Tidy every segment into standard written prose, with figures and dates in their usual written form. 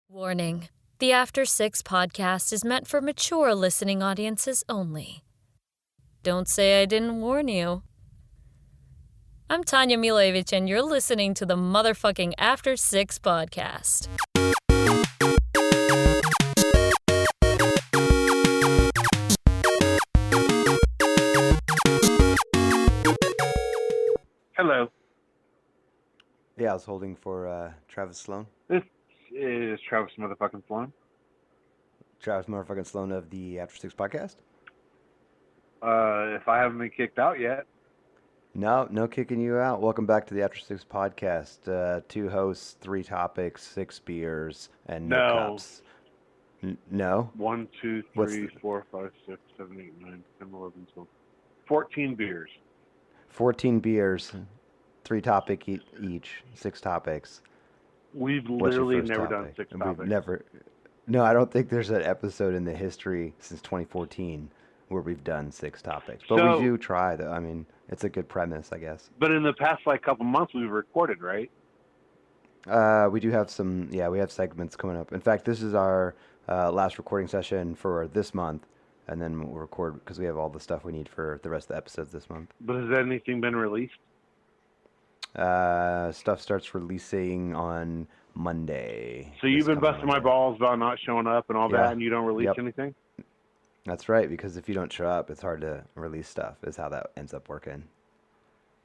Warning: the After6 Podcast is meant for mature listening audiences only. Don't say I didn't warn you. I'm Tanya Milevich, and you're listening to the motherfucking After6 Podcast. Hello. Yeah, I was holding for Travis Sloan. This is Travis motherfucking Sloan. Travis motherfucking Sloan of the After6 Podcast. If I haven't been kicked out yet. No kicking you out. Welcome back to the After6 Podcast. 2 hosts, 3 topics, 6 beers, and no cups. No? 1, 2, 3, 4, 5, 6, 7, 8, 9, 10, 11, 12. 14 beers. 14 beers, 3 topic each, 6 topics. We've literally never done 6 topics. No, I don't think there's an episode in the history since 2014 where we've done 6 topics. But we do try, though. I mean, it's a good premise, I guess. But in the past, couple months, we've recorded, right? We do have some, we have segments coming up. In fact, this is our last recording session for this month. And then we'll record because we have all the stuff we need for the rest of the episodes this month. But has anything been released? Stuff starts releasing on Monday. So you've been busting my balls about not showing up and all that, and you don't release anything? That's right, because if you don't show up, it's hard to release stuff, is how that ends up working.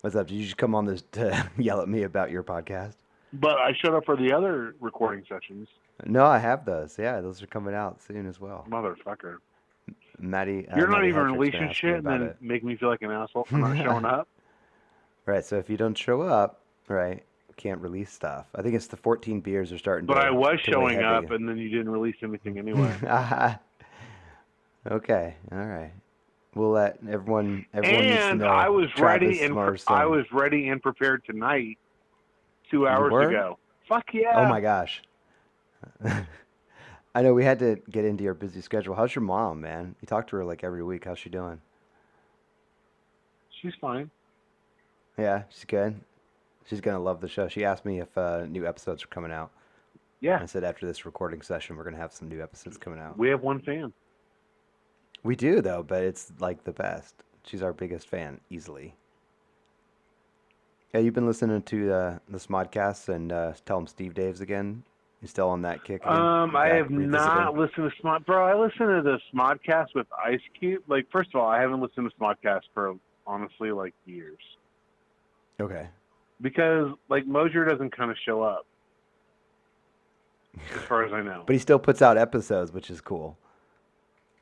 What's up? Did you just come on this to yell at me about your podcast? But I showed up for the other recording sessions. No, I have those. Yeah, those are coming out soon as well. Motherfucker. Maddie, you're not Maddie even Hedrick's releasing shit and then making me feel like an asshole for not showing up. Right, so if you don't show up, right, you can't release stuff. I think it's the 14 beers are starting to... But I was showing heavy. up, and then you didn't release anything anyway. Okay, all right. We'll let everyone needs to know. I was ready and prepared tonight 2 hours ago. Fuck yeah. Oh my gosh. I know we had to get into your busy schedule. How's your mom, man? You talk to her like every week. How's she doing? She's fine. Yeah, she's good. She's going to love the show. She asked me if new episodes are coming out. Yeah. And I said after this recording session, we're going to have some new episodes coming out. We have one fan. We do, though, but it's like the best. She's our biggest fan, easily. Yeah, you've been listening to the Smodcasts and Tell 'em Steve Daves again? You still on that kick? I have not listened to Bro, I listened to the Smodcast with Ice Cube. First of all, I haven't listened to Smodcast for, honestly, years. Okay. Because, Mosier doesn't kind of show up. As far as I know. But he still puts out episodes, which is cool.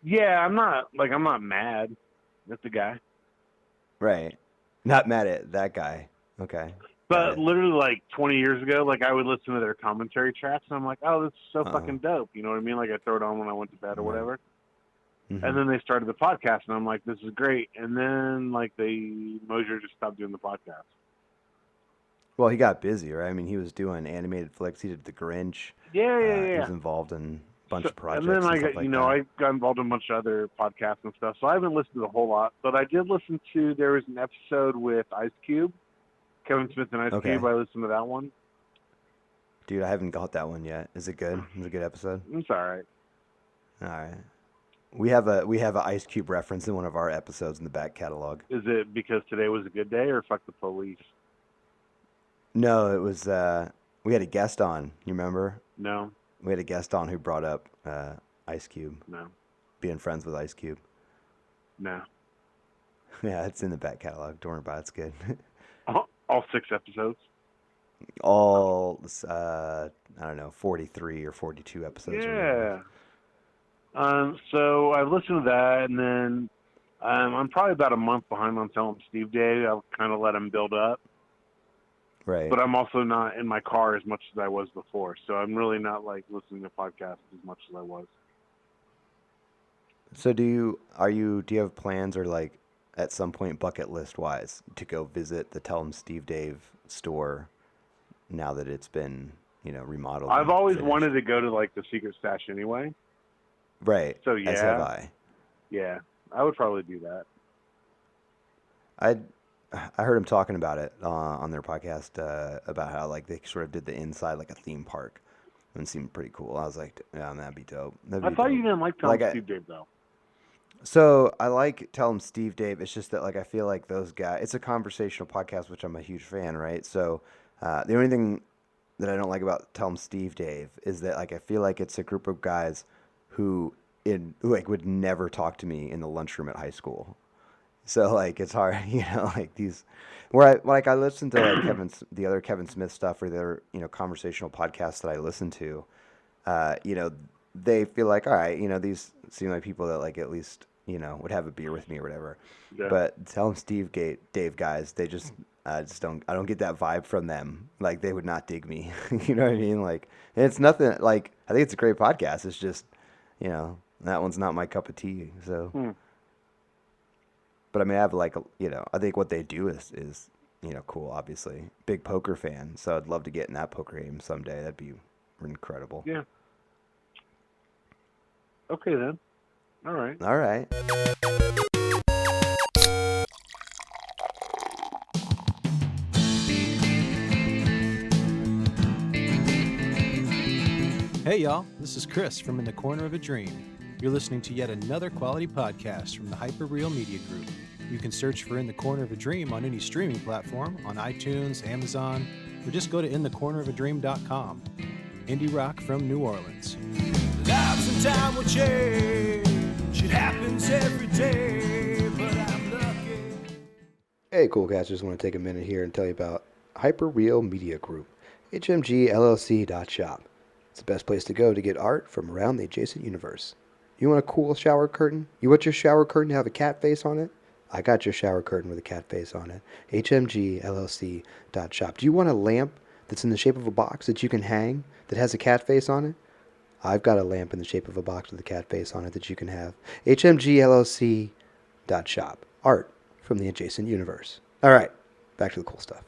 Yeah, I'm not mad at the guy. Right. Not mad at that guy. Okay. But literally 20 years ago, I would listen to their commentary tracks, and I'm like, oh, this is so fucking dope. You know what I mean? I throw it on when I went to bed or whatever. Mm-hmm. And then they started the podcast, and I'm like, this is great. And then, Mosier just stopped doing the podcast. Well, he got busy, right? I mean, he was doing animated flicks. He did The Grinch. Yeah. He was involved in a bunch of projects. And then I got involved in a bunch of other podcasts and stuff. So I haven't listened to a whole lot. But I did listen to, there was an episode with Ice Cube. Kevin Smith and Ice Cube. I listened to that one. Dude, I haven't got that one yet. Is it good? Is it a good episode? It's all right. All right. We have a Ice Cube reference in one of our episodes in the back catalog. Is it because today was a good day or fuck the police? No, it was we had a guest on. You remember? No. We had a guest on who brought up Ice Cube. No. Being friends with Ice Cube. No. Yeah, it's in the back catalog. Don't worry about it. It's good. All 6 episodes? All, I don't know, 43 or 42 episodes. Yeah. So I listened to that, and then I'm probably about a month behind on Tell 'em Steve Day. I'll kind of let him build up. Right. But I'm also not in my car as much as I was before, so I'm really not listening to podcasts as much as I was. So do you have plans or at some point bucket list wise to go visit the Tell 'em Steve Dave store now that it's been, remodeled? I've always wanted to go to the Secret Stash anyway. Right. So yeah. As have I. Yeah, I would probably do that. I heard him talking about it on their podcast about how they sort of did the inside like a theme park. and seemed pretty cool. I was like, yeah, that'd be dope. I thought you didn't like Tell 'em Steve Dave, though. So I like Tell 'em Steve Dave. It's just that, like, I feel like those guys, it's a conversational podcast, which I'm a huge fan, right? So the only thing that I don't like about Tell 'em Steve Dave is that, like, I feel like it's a group of guys who would never talk to me in the lunchroom at high school. So, like, it's hard, like these, where I listen to like the other Kevin Smith stuff, or their, conversational podcasts that I listen to, they feel like, all right, these seem like people that, like, at least, would have a beer with me or whatever. Yeah. But Tell 'em Steve Dave guys, they just, I don't get that vibe from them. Like, they would not dig me. You know what I mean? Like, and it's nothing, like, I think it's a great podcast. It's just, that one's not my cup of tea. So, but I mean, I have, like, I think what they do is cool, obviously. Big poker fan. So I'd love to get in that poker game someday. That'd be incredible. Yeah. Okay, then. All right. All right. Hey y'all, this is Chris from In the Corner of a Dream. You're listening to yet another quality podcast from the Hyperreal Media Group. You can search for In the Corner of a Dream on any streaming platform, on iTunes, Amazon, or just go to inthecornerofadream.com. Indie rock from New Orleans. Lives and time will change. It happens every day, but I'm lucky. Hey, cool guys, just want to take a minute here and tell you about Hyperreal Media Group, HMGLLC.SHOP. It's the best place to go to get art from around the adjacent universe. You want a cool shower curtain? You want your shower curtain to have a cat face on it? I got your shower curtain with a cat face on it. HMGLLC.SHOP. Do you want a lamp that's in the shape of a box that you can hang that has a cat face on it? I've got a lamp in the shape of a box with a cat face on it that you can have. HMGLLC.SHOP. Art from the adjacent universe. All right, back to the cool stuff.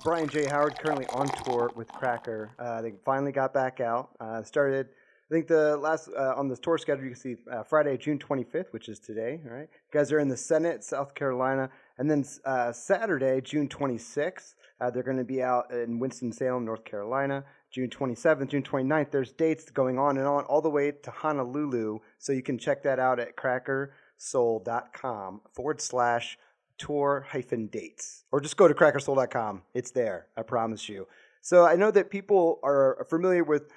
Brian J. Howard, currently on tour with Cracker. They finally got back out. Started, I think the last, on this tour schedule, you can see Friday, June 25th, which is today. All right. You guys are in the Senate, South Carolina. And then Saturday, June 26th, they're going to be out in Winston-Salem, North Carolina. June 27th, June 29th, there's dates going on and on all the way to Honolulu. So you can check that out at crackersoul.com/tour-dates. Or just go to crackersoul.com. It's there, I promise you. So I know that people are familiar with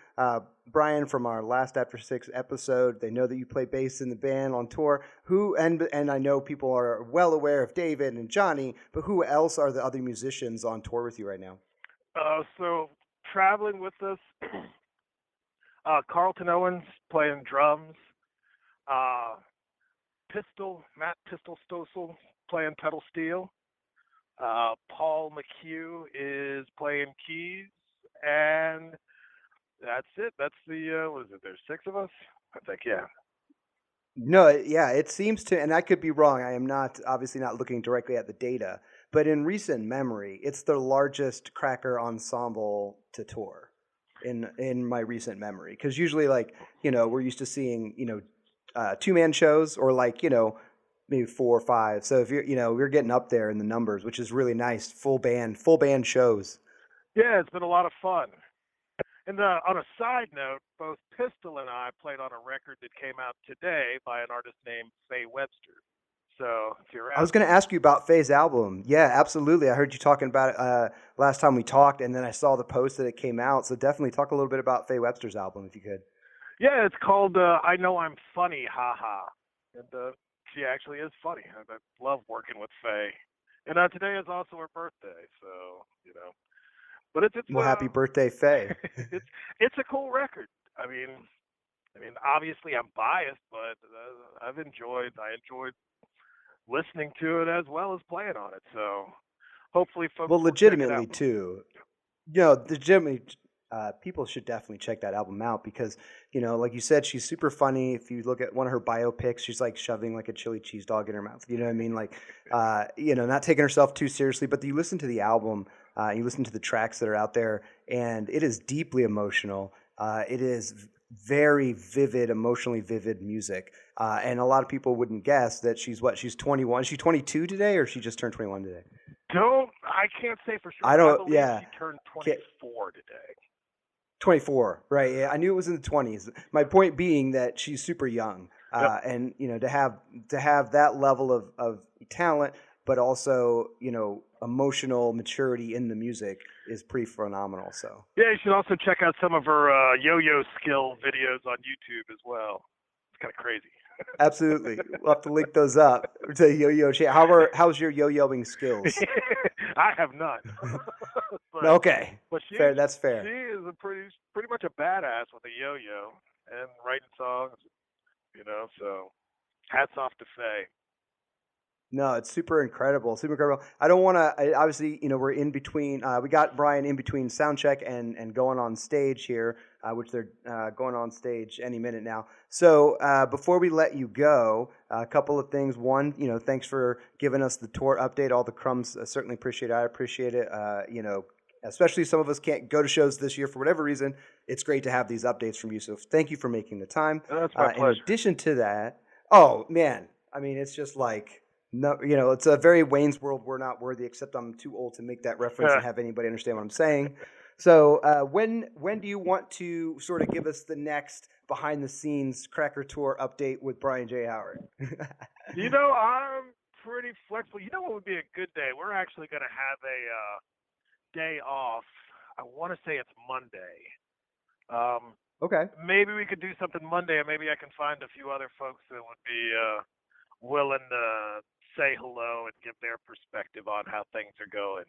Brian from our last After6 episode. They know that you play bass in the band on tour. And I know people are well aware of David and Johnny, but who else are the other musicians on tour with you right now? So traveling with us, Carlton Owens playing drums, Matt Pistol Stossel playing pedal steel, Paul McHugh is playing keys, and that's it. That's the, what is it, there's 6 of us? I think, yeah. No, yeah, it seems to, and I could be wrong. I am obviously not looking directly at the data, but in recent memory, it's the largest Cracker ensemble to tour in my recent memory. Because usually, like, we're used to seeing, 2-man shows, or like, maybe 4 or 5. So if we're getting up there in the numbers, which is really nice. Full band shows. Yeah, it's been a lot of fun. And on a side note, both Pistol and I played on a record that came out today by an artist named Faye Webster. So if you're I was going to ask you about Faye's album. Yeah, absolutely. I heard you talking about it last time we talked, and then I saw the post that it came out. So definitely talk a little bit about Faye Webster's album, if you could. Yeah, it's called I Know I'm Funny, Haha. And she actually is funny. I love working with Faye. And today is also her birthday, so, But it's well, happy birthday, Faye. it's a cool record. I mean, obviously I'm biased, but I enjoyed listening to it as well as playing on it. So hopefully folks will legitimately check it out. too. Legitimately, people should definitely check that album out because, like you said, she's super funny. If you look at one of her biopics, she's like shoving like a chili cheese dog in her mouth. You know what I mean? Like, not taking herself too seriously. But you listen to the album, you listen to the tracks that are out there, and it is deeply emotional. It is very vivid, emotionally vivid music. And a lot of people wouldn't guess that she's 21. Is she 22 today, or she just turned 21 today? I can't say for sure. I don't. believe Yeah. she turned 24 today. 24, right? Yeah, I knew it was in the 20s. My point being that she's super young, Yep. and to have that level of talent, but also emotional maturity in the music is pretty phenomenal. So Yeah, you should also check out some of her yo-yo skill videos on YouTube as well. It's kind of crazy. absolutely, we'll have to link those up to yo-yo. How's your yo-yoing skills? I have none. But, Okay, but fair. That's fair. She is pretty much a badass with a yo-yo and writing songs, so hats off to Faye. No, it's super incredible. Super incredible. I don't want to, obviously, we're in between, we got Brian in between sound check and going on stage here, which they're going on stage any minute now. So before we let you go, a couple of things. One, thanks for giving us the tour update. All the crumbs, certainly appreciate it. I appreciate it. Especially some of us can't go to shows this year for whatever reason. It's great to have these updates from you. So thank you for making the time. That's my pleasure. In addition to that, oh, man, I mean, it's just like, no, it's a very Wayne's World, we're not worthy, except I'm too old to make that reference and have anybody understand what I'm saying. So when do you want to sort of give us the next behind-the-scenes Cracker Tour update with Brian J. Howard? I'm pretty flexible. You know what would be a good day? We're actually going to have a day off. I want to say it's Monday. Okay. Maybe we could do something Monday, and maybe I can find a few other folks that would be willing to say hello and give their perspective on how things are going.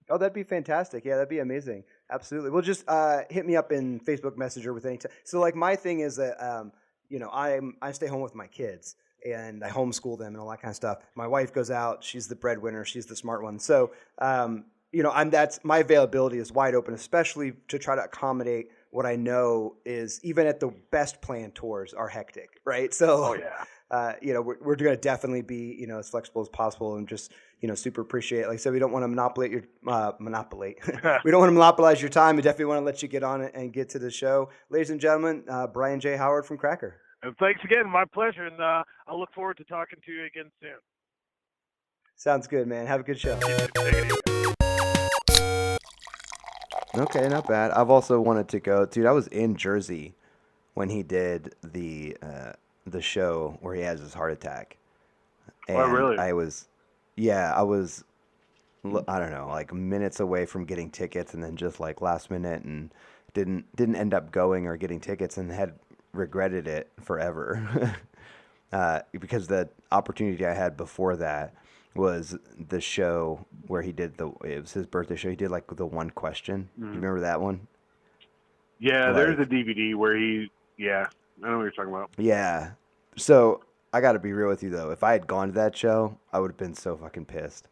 Oh, that'd be fantastic. Yeah, that'd be amazing. Absolutely. Well, just hit me up in Facebook Messenger with any time. So, like, my thing is that, I stay home with my kids, and I homeschool them and all that kind of stuff. My wife goes out. She's the breadwinner. She's the smart one. So, that's my availability is wide open, especially to try to accommodate what I know is even at the best planned tours are hectic, right? So, we're going to definitely be, as flexible as possible and just, super appreciate it. Like I said, we don't want to monopolize we don't want to monopolize your time. We definitely want to let you get on it and get to the show. Ladies and gentlemen, Brian J. Howard from Cracker. And thanks again. My pleasure. And I look forward to talking to you again soon. Sounds good, man. Have a good show. Okay, not bad. I've also wanted to go. Dude, I was in Jersey when he did the show where he has his heart attack. And really? I was, I don't know, like minutes away from getting tickets, and then just like last minute, and didn't end up going or getting tickets, and had regretted it forever. Because the opportunity I had before that was the show where he did it was his birthday show. He did like the one question. Do you remember that one? Yeah, there's a DVD where I know what you're talking about. Yeah. So I got to be real with you though. If I had gone to that show, I would have been so fucking pissed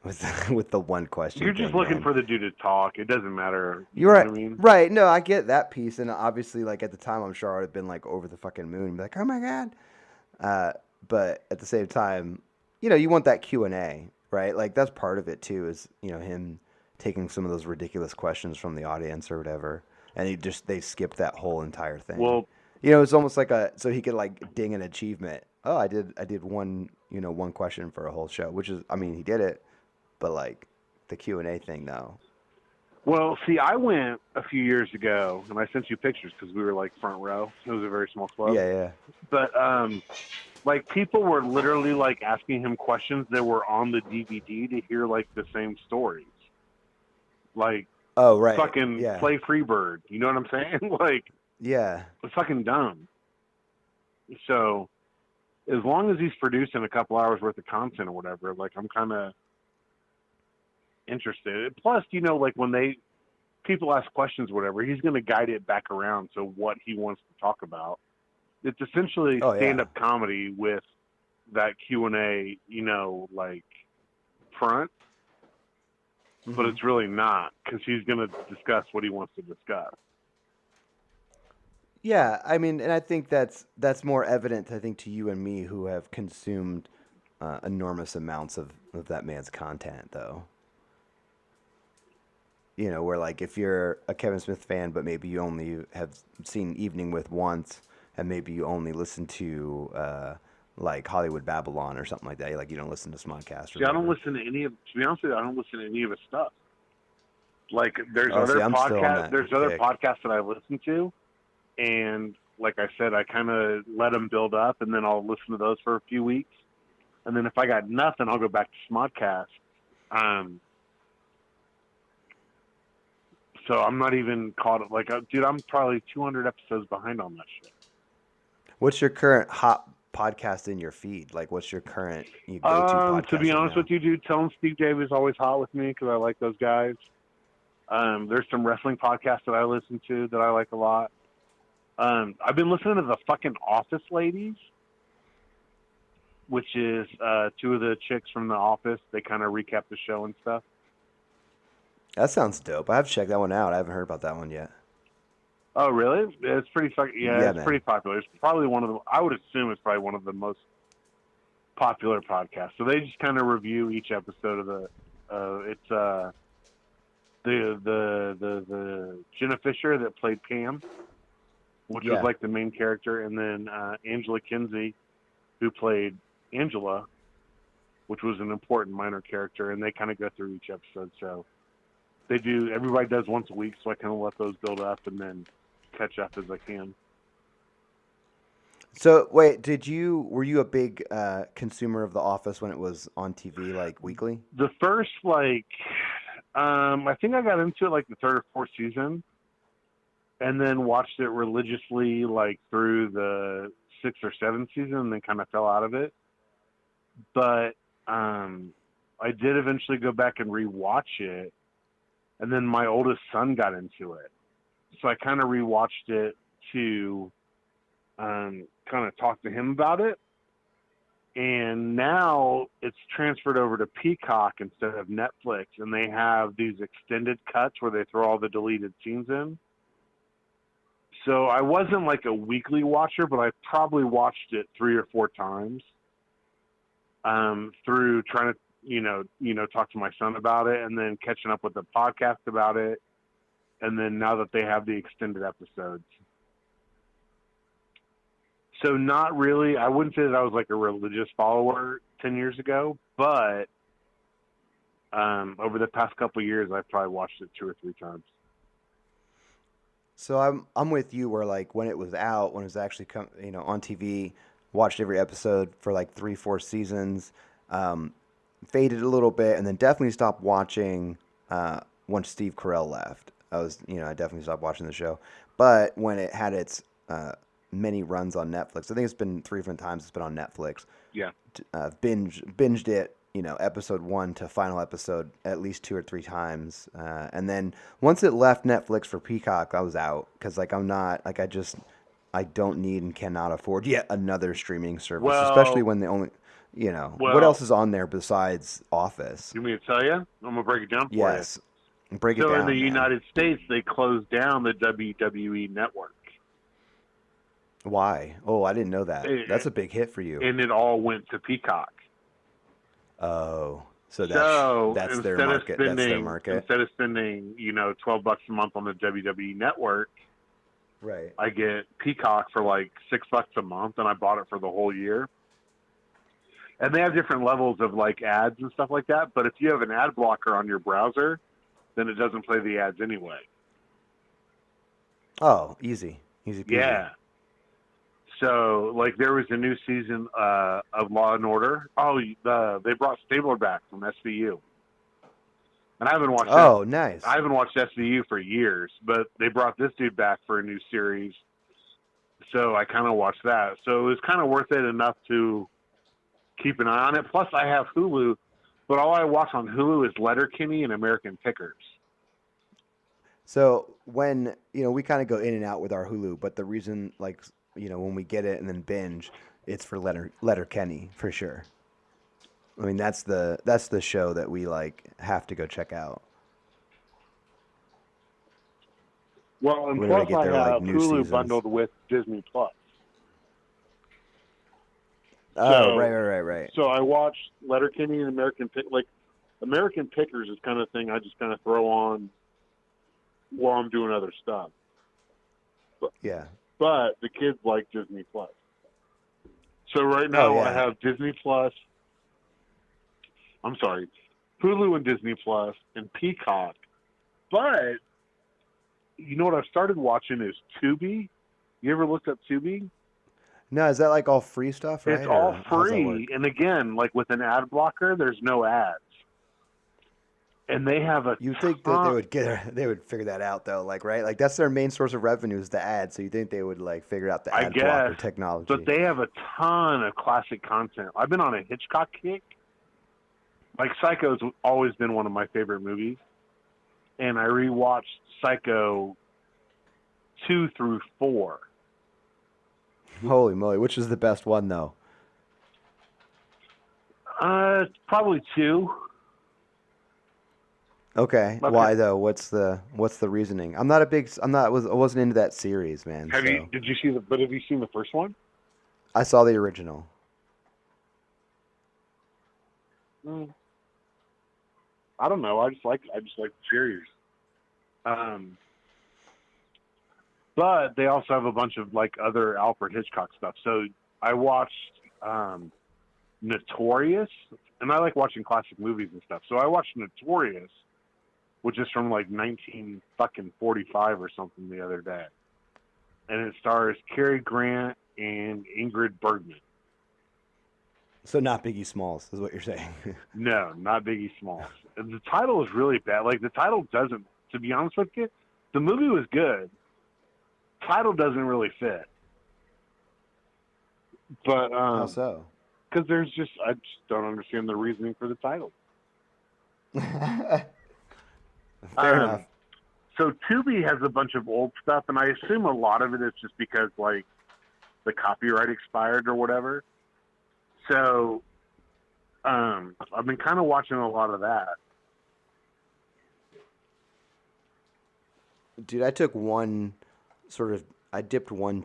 with the one question. You're just looking for the dude to talk. It doesn't matter. You're right. Know what I mean? Right. No, I get that piece. And obviously, like at the time, I'm sure I would have been like over the fucking moon and be like, oh my God. But at the same time, you want that Q&A, right? Like that's part of it too, is, him taking some of those ridiculous questions from the audience or whatever. And they skipped that whole entire thing. Well, it's almost like so he could like ding an achievement. Oh, I did one, one question for a whole show, which is, I mean, he did it, but like the Q&A thing, no. Well, see, I went a few years ago, and I sent you pictures because we were like front row. It was a very small club. Yeah. But like people were literally like asking him questions that were on the DVD to hear like the same stories. Like, oh right, fucking play Freebird. You know what I'm saying? Like, yeah, it's fucking dumb. So, as long as he's producing a couple hours worth of content or whatever, like I'm kind of interested. Plus, like when people ask questions or whatever, he's going to guide it back around to what he wants to talk about. It's essentially stand-up comedy with that Q&A, like front, but it's really not, because he's going to discuss what he wants to discuss. Yeah, I mean, and I think that's more evident, I think, to you and me who have consumed enormous amounts of that man's content, though. Where like if you're a Kevin Smith fan, but maybe you only have seen Evening with once, and maybe you only listen to like Hollywood Babylon or something like that. Like you don't listen to Smodcast. See, I don't listen to any of. To be honest with you, I don't listen to any of his stuff. Like there's other I'm still on that podcasts. There's other kick. podcasts that I listen to, and like I said, I kind of let them build up, and then I'll listen to those for a few weeks, and then if I got nothing, I'll go back to Smodcast. So I'm not even caught up. Like, dude, I'm probably 200 episodes behind on that shit. What's your current hot podcast in your feed? Like, what's your current go-to podcast? To be honest now? with you, dude, tell them Steve Dave is always hot with me because I like those guys. There's some wrestling podcasts that I listen to that I like a lot. I've been listening to the fucking Office Ladies, which is two of the chicks from The Office. They kind of recap the show and stuff. That sounds dope. I have to check that one out. I haven't heard about that one yet. Oh, really? It's pretty fucking, it's man. pretty popular. It's probably one of the, I would assume it's probably one of the most popular podcasts. So they just kind of review each episode of the Jenna Fisher that played Pam, which was like the main character, and then Angela Kinsey, who played Angela, which was an important minor character, and they kind of go through each episode. So they do, everybody does once a week, so I kind of let those build up and then catch up as I can. So wait, were you a big consumer of The Office when it was on TV, like weekly? The first, I think I got into it like the third or fourth season, and then watched it religiously like through the sixth or seventh season, and then kind of fell out of it. But I did eventually go back and rewatch it, and then my oldest son got into it, so I kind of rewatched it to kind of talk to him about it. And now it's transferred over to Peacock instead of Netflix, and they have these extended cuts where they throw all the deleted scenes in. So I wasn't like a weekly watcher, but I probably watched it 3 or 4 times through trying to, talk to my son about it, and then catching up with the podcast about it. And then now that they have the extended episodes. So not really, I wouldn't say that I was like a religious follower 10 years ago, but over the past couple of years, I've probably watched it 2 or 3 times. So I'm with you where like when it was out, when it was actually on TV, watched every episode for like 3-4 seasons, faded a little bit, and then definitely stopped watching once Steve Carell left. I definitely stopped watching the show. But when it had its many runs on Netflix, I think it's been 3 different times it's been on Netflix. Yeah. Binged it, episode 1 to final episode at least 2 or 3 times. And then once it left Netflix for Peacock, I was out because I don't need and cannot afford yet another streaming service, especially when the only, what else is on there besides Office? You want me to tell you? I'm going to break it down for you. Yes. Break it down. So in the man. United States, they closed down the WWE network. Why? Oh, I didn't know that. That's a big hit for you. And it all went to Peacock. Oh, so that's their market. That's their market. Instead of spending, $12 a month on the WWE network, right? I get Peacock for like $6 a month, and I bought it for the whole year. And they have different levels of like ads and stuff like that. But if you have an ad blocker on your browser, then it doesn't play the ads anyway. Oh, easy peasy. Yeah. So, like, there was a new season of Law and Order. Oh, they brought Stabler back from SVU, and I haven't watched. Oh, nice. I haven't watched SVU for years, but they brought this dude back for a new series, so I kind of watched that. So it was kind of worth it enough to keep an eye on it. Plus, I have Hulu, but all I watch on Hulu is Letterkenny and American Pickers. So when we kind of go in and out with our Hulu, but the reason when we get it and then binge, it's for Letterkenny for sure. I mean, that's the show that we have to go check out. Well, and plus I have Hulu seasons bundled with Disney Plus. Oh, right. So I watched Letterkenny and American American Pickers is kind of thing I just kind of throw on while I'm doing other stuff. But the kids like Disney Plus. So right now yeah. I have Disney Plus. I'm sorry, Hulu and Disney Plus and Peacock. But you know what I've started watching is Tubi. You ever looked up Tubi? No, is that like all free stuff, right? It's all Or how's that work? free, and again, like with an ad blocker, there's no ads. And they have a. You think that they would figure that out though, like right? Like that's their main source of revenue is the ads. So you think they would like figure out the ad blocker technology? But they have a ton of classic content. I've been on a Hitchcock kick. Like Psycho's always been one of my favorite movies, and I rewatched Psycho 2 through 4. Holy moly! Which is the best one though? Probably 2. Okay. Why though? What's the reasoning? I wasn't into that series, man. Have you seen the first one? I saw the original. I don't know. I just like the series. But they also have a bunch of like other Alfred Hitchcock stuff. So I watched Notorious, and I like watching classic movies and stuff. So I watched Notorious, which is from like 1945 or something the other day. And it stars Cary Grant and Ingrid Bergman. So not Biggie Smalls is what you're saying. No, not Biggie Smalls. And the title is really bad. Like the title doesn't, to be honest with you, the movie was good. Title doesn't really fit. But how so? Because I just don't understand the reasoning for the title. Fair enough. So Tubi has a bunch of old stuff, and I assume a lot of it is just because like the copyright expired or whatever. So I've been kind of watching a lot of that. Dude, I dipped one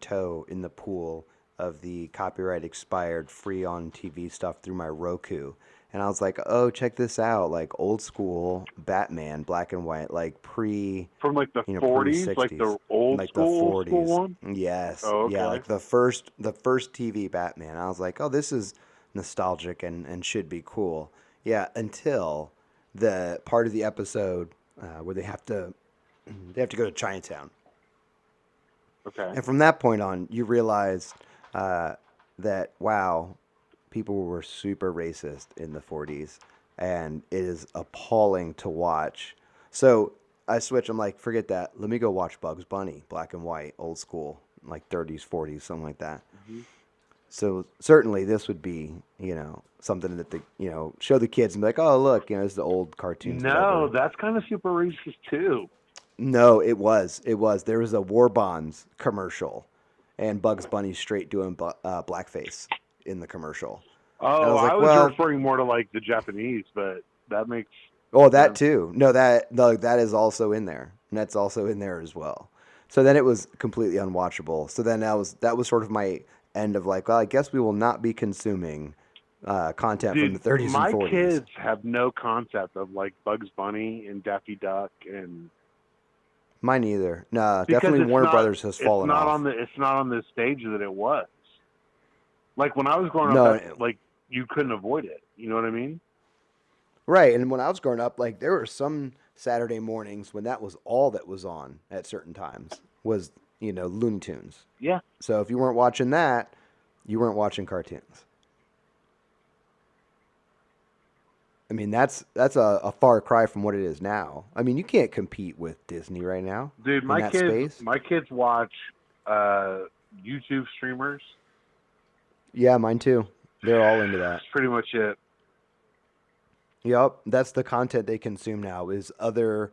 toe in the pool of the copyright expired free on TV stuff through my Roku. And I was like, oh, check this out. Like old school Batman, black and white, like from like the 40s, pre-60s, like the old like school, the 40s. One? Yes. Oh, okay. Yeah, like the first TV Batman. I was like, oh, this is nostalgic and should be cool. Yeah, until the part of the episode where they have to go to Chinatown. Okay. And from that point on, you realize that, wow, people were super racist in the 40s, and it is appalling to watch. So I switch. I'm like, forget that. Let me go watch Bugs Bunny, black and white, old school, like 30s, 40s, something like that. Mm-hmm. So certainly this would be, something that show the kids and be like, oh, look, this is the old cartoons. No, whatever. that's kind of super racist too. No, it was. There was a War Bonds commercial, and Bugs Bunny straight doing blackface in the commercial. Oh, I was referring more to like the Japanese, but that makes. Oh, that too. No, that is also in there, and that's also in there as well. So then it was completely unwatchable. So then that was sort of my end of like, well, I guess we will not be consuming content from the 30s and 40s. My kids have no concept of like Bugs Bunny and Daffy Duck and. Mine either. No, definitely Warner Brothers has fallen off. It's not on the stage that it was. Like when I was growing up, like you couldn't avoid it. You know what I mean? Right. And when I was growing up, like there were some Saturday mornings when that was all that was on at certain times was, Looney Tunes. Yeah. So if you weren't watching that, you weren't watching cartoons. I mean, that's a far cry from what it is now. I mean, you can't compete with Disney right now. Dude, my kids watch YouTube streamers. Yeah, mine too. They're all into that. That's pretty much it. Yep, that's the content they consume now is other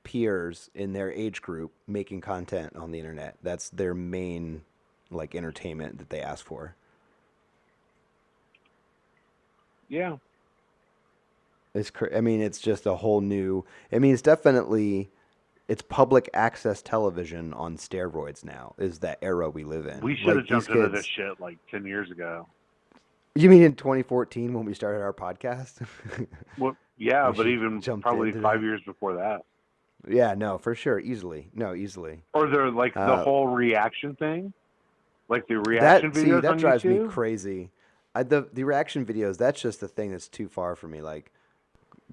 peers in their age group making content on the internet. That's their main like entertainment that they ask for. Yeah. It's just a whole new. It's public access television on steroids now. Is that era we live in? We should have jumped into this shit like 10 years ago. You mean in 2014 when we started our podcast? Well, yeah, but even probably 5 years before that. Yeah, no, for sure, easily. Or the whole reaction thing, like the reaction videos on YouTube. That drives me crazy. the reaction videos, that's just the thing that's too far for me. Like,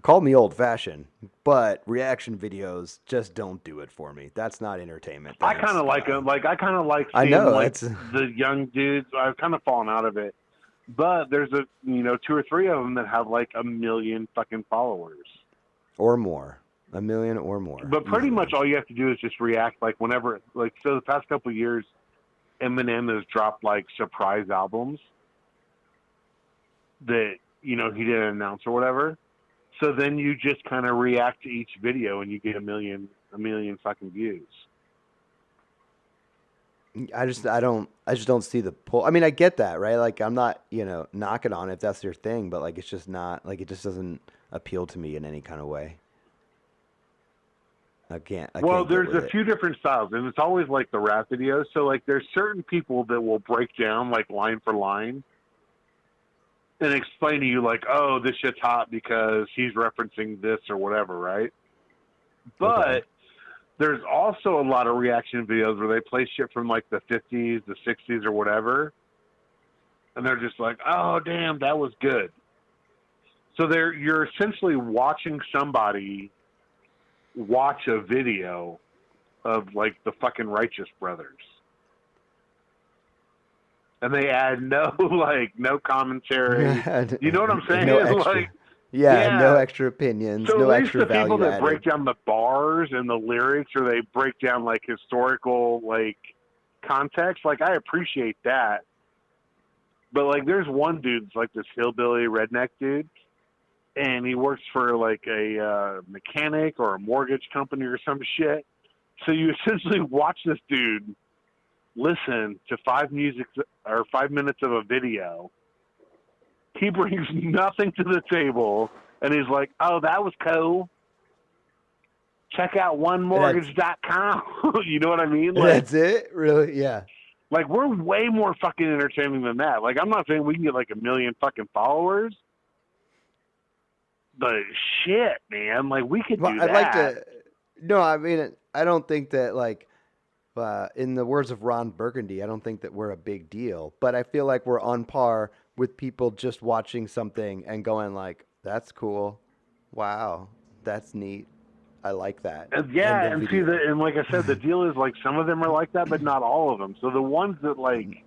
call me old-fashioned, but reaction videos just don't do it for me. That's not entertainment. I kind of like them. Like, I kind of like I seeing know, like that's- the young dudes. I've kind of fallen out of it, but there's 2 or 3 of them that have like 1 million fucking followers or more, 1 million or more. But pretty easily. much all you have to do is just react. Like whenever, like, so the past couple of years, Eminem has dropped like surprise albums that he didn't announce or whatever. So then you just kind of react to each video and you get a million fucking views. I just don't see the pull. I mean, I get that, right? Like, I'm not, knocking on it if that's your thing, but like, it's just not, like, it just doesn't appeal to me in any kind of way. I can't There's get a with few it. different styles, and it's always like the rap videos. So like, there's certain people that will break down like line for line and explain to you like, oh, this shit's hot because he's referencing this or whatever, right? But Okay. there's also a lot of reaction videos where they play shit from like the 50s, the 60s, or whatever, and they're just like, oh, damn, that was good. So you're essentially watching somebody watch a video of like the fucking Righteous Brothers. And they add no commentary. You know what I'm saying? No extra, Like, no extra opinions, so no at least extra the value people that added. break down the bars and the lyrics, or they break down like historical like context, like I appreciate that. But like, there's one dude, it's like this hillbilly redneck dude, and he works for like a mechanic or a mortgage company or some shit. So you essentially watch this dude listen to 5 minutes of a video. He brings nothing to the table, and he's like, oh, that was cool. Check out onemortgage.com. You know what I mean? Like, That's it? Really? Yeah. like, we're way more fucking entertaining than that. Like, I'm not saying we can get like 1 million fucking followers, but shit, man, like, we could do I'd that. like to. No, I mean, I don't think that, like, in the words of Ron Burgundy, I don't think that we're a big deal. But I feel like we're on par with people just watching something and going like, "That's cool, wow, that's neat, I like that." And yeah, End of and see, video. and like I said, the deal is like some of them are like that, but not all of them. So the ones that like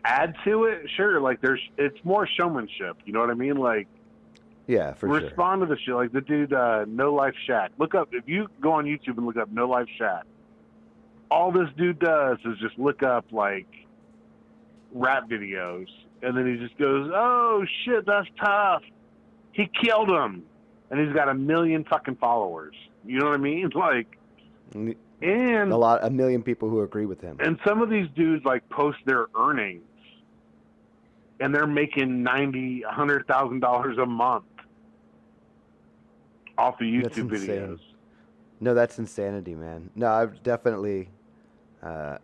add to it, sure, like it's more showmanship. You know what I mean? Like, Yeah, for sure. respond to the shit. Like the dude, No Life Shack. Look up, if you go on YouTube and look up No Life Shack, all this dude does is just look up like rap videos, and then he just goes, "Oh shit, that's tough. He killed him," and he's got 1 million fucking followers. You know what I mean? Like, and A million people who agree with him. and some of these dudes like post their earnings, and they're making $90,000, $100,000 a month off of That's YouTube insane. videos. No, that's insanity, man. No, I've definitely. I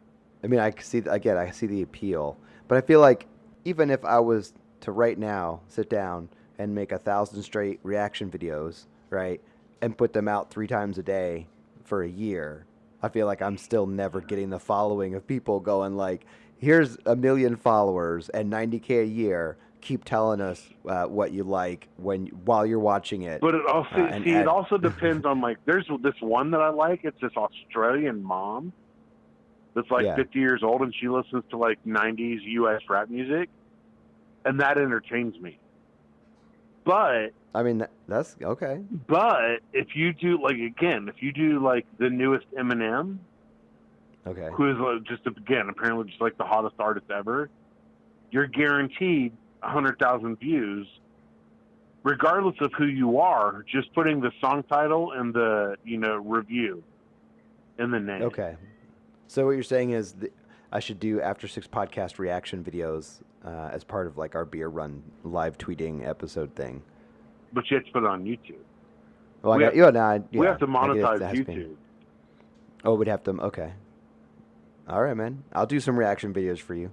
mean, I see the appeal, but I feel like even if I was to right now sit down and make 1,000 straight reaction videos, right, and put them out 3 times a day for a year, I feel like I'm still never getting the following of people going like, "Here's 1 million followers and 90K a year. Keep telling us what you like while you're watching it." But it also it also depends on like, there's this one that I like. It's this Australian mom that's like Yeah. 50 years old, and she listens to like 90s US rap music, and that entertains me. But I mean, that's okay. But if you do like the newest Eminem, Okay. who is apparently just like the hottest artist ever, you're guaranteed 100,000 views, regardless of who you are. Just putting the song title and the review in the name. Okay. So what you're saying is I should do After6 Podcast reaction videos as part of like our beer run live tweeting episode thing. But you have to put it on YouTube. Well, We we have to monetize YouTube. Oh, we'd have to. Okay. All right, man. I'll do some reaction videos for you.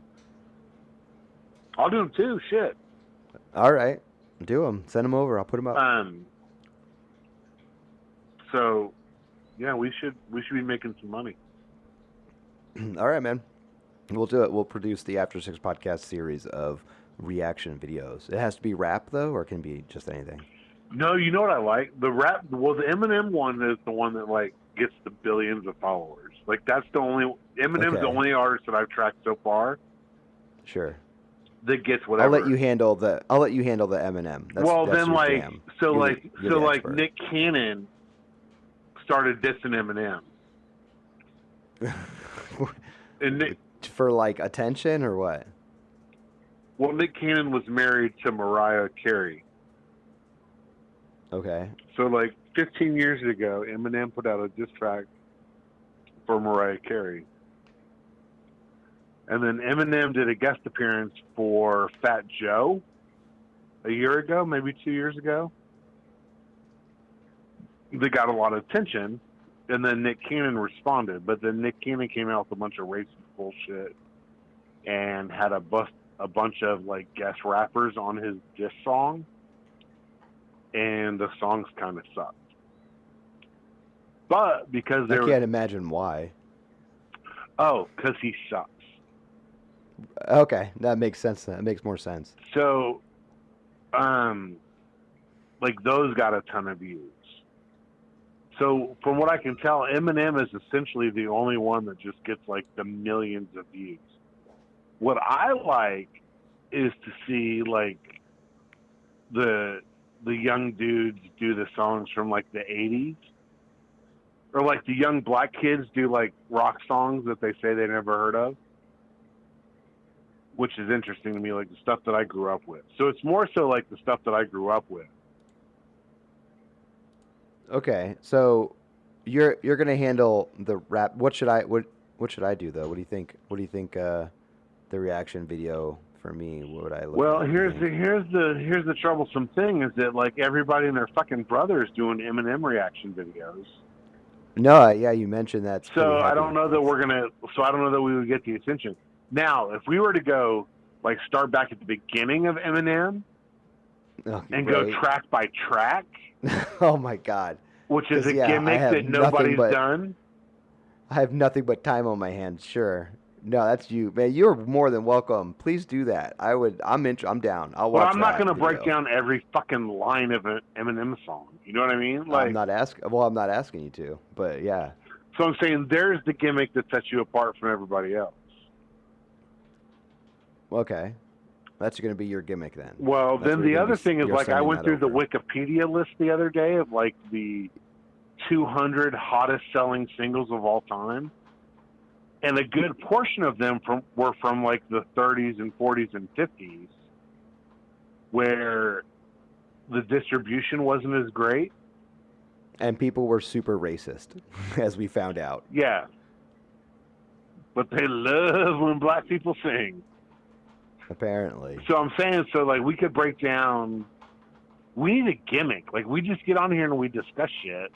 I'll do them too. Shit. All right. Do them. Send them over. I'll put them up. So, yeah, we should be making some money. All right, man. We'll do it. We'll produce the After6 Podcast series of reaction videos? It has to be rap though, or it can be just anything? No, you know what I like? The rap. Well, the Eminem one is the one that like gets the billions of followers. Like that's the only Eminem's the only artist that I've tracked so far. Sure. That gets whatever. I'll let you handle the Eminem. That's then your like jam. so You're like expert. Nick Cannon started dissing Eminem. And Nick, for like attention or what? well, Nick Cannon was married to Mariah Carey. Okay. So like 15 years ago, Eminem put out a diss track for Mariah Carey. And then Eminem did a guest appearance for Fat Joe a year ago, maybe 2 years ago. They got a lot of attention, and then Nick Cannon responded. But then Nick Cannon came out with a bunch of racist bullshit and had a bunch of like guest rappers on his diss song, and the songs kind of sucked. But because I can't imagine why. Oh, because he sucks. Okay, that makes sense. That makes more sense. So, like those got a ton of views. So from what I can tell, Eminem is essentially the only one that just gets like the millions of views. What I like is to see like the young dudes do the songs from like the 80s, or like the young black kids do like rock songs that they say they never heard of, which is interesting to me, like the stuff that I grew up with. So it's more so like the stuff that I grew up with. Okay, so you're gonna handle the rap. What should I do though? What do you think? The reaction video for me? What would I look? Well, at, here's the troublesome thing is that like everybody and their fucking brother is doing Eminem reaction videos. No, yeah, you mentioned that. So I don't know that I don't know that we would get the attention. Now, if we were to go like start back at the beginning of Eminem and go track by track. Oh my God! Which is a gimmick that nobody's done. I have nothing but time on my hands. Sure. No, that's you, man. You're more than welcome. Please do that. I'm down. I'll watch. Well, I'm not going to break down every fucking line of an Eminem song. You know what I mean? Like, I'm not asking you to, but yeah. So I'm saying there's the gimmick that sets you apart from everybody else. Okay. That's going to be your gimmick then. Well, then the other thing is, like, I went through the Wikipedia list the other day of, like, the 200 hottest selling singles of all time. And a good portion of them were from, like, the 30s and 40s and 50s, where the distribution wasn't as great. And people were super racist, as we found out. Yeah. But they love when black people sing. Apparently. So I'm saying, like, we could break down. We need a gimmick. Like, we just get on here and we discuss shit,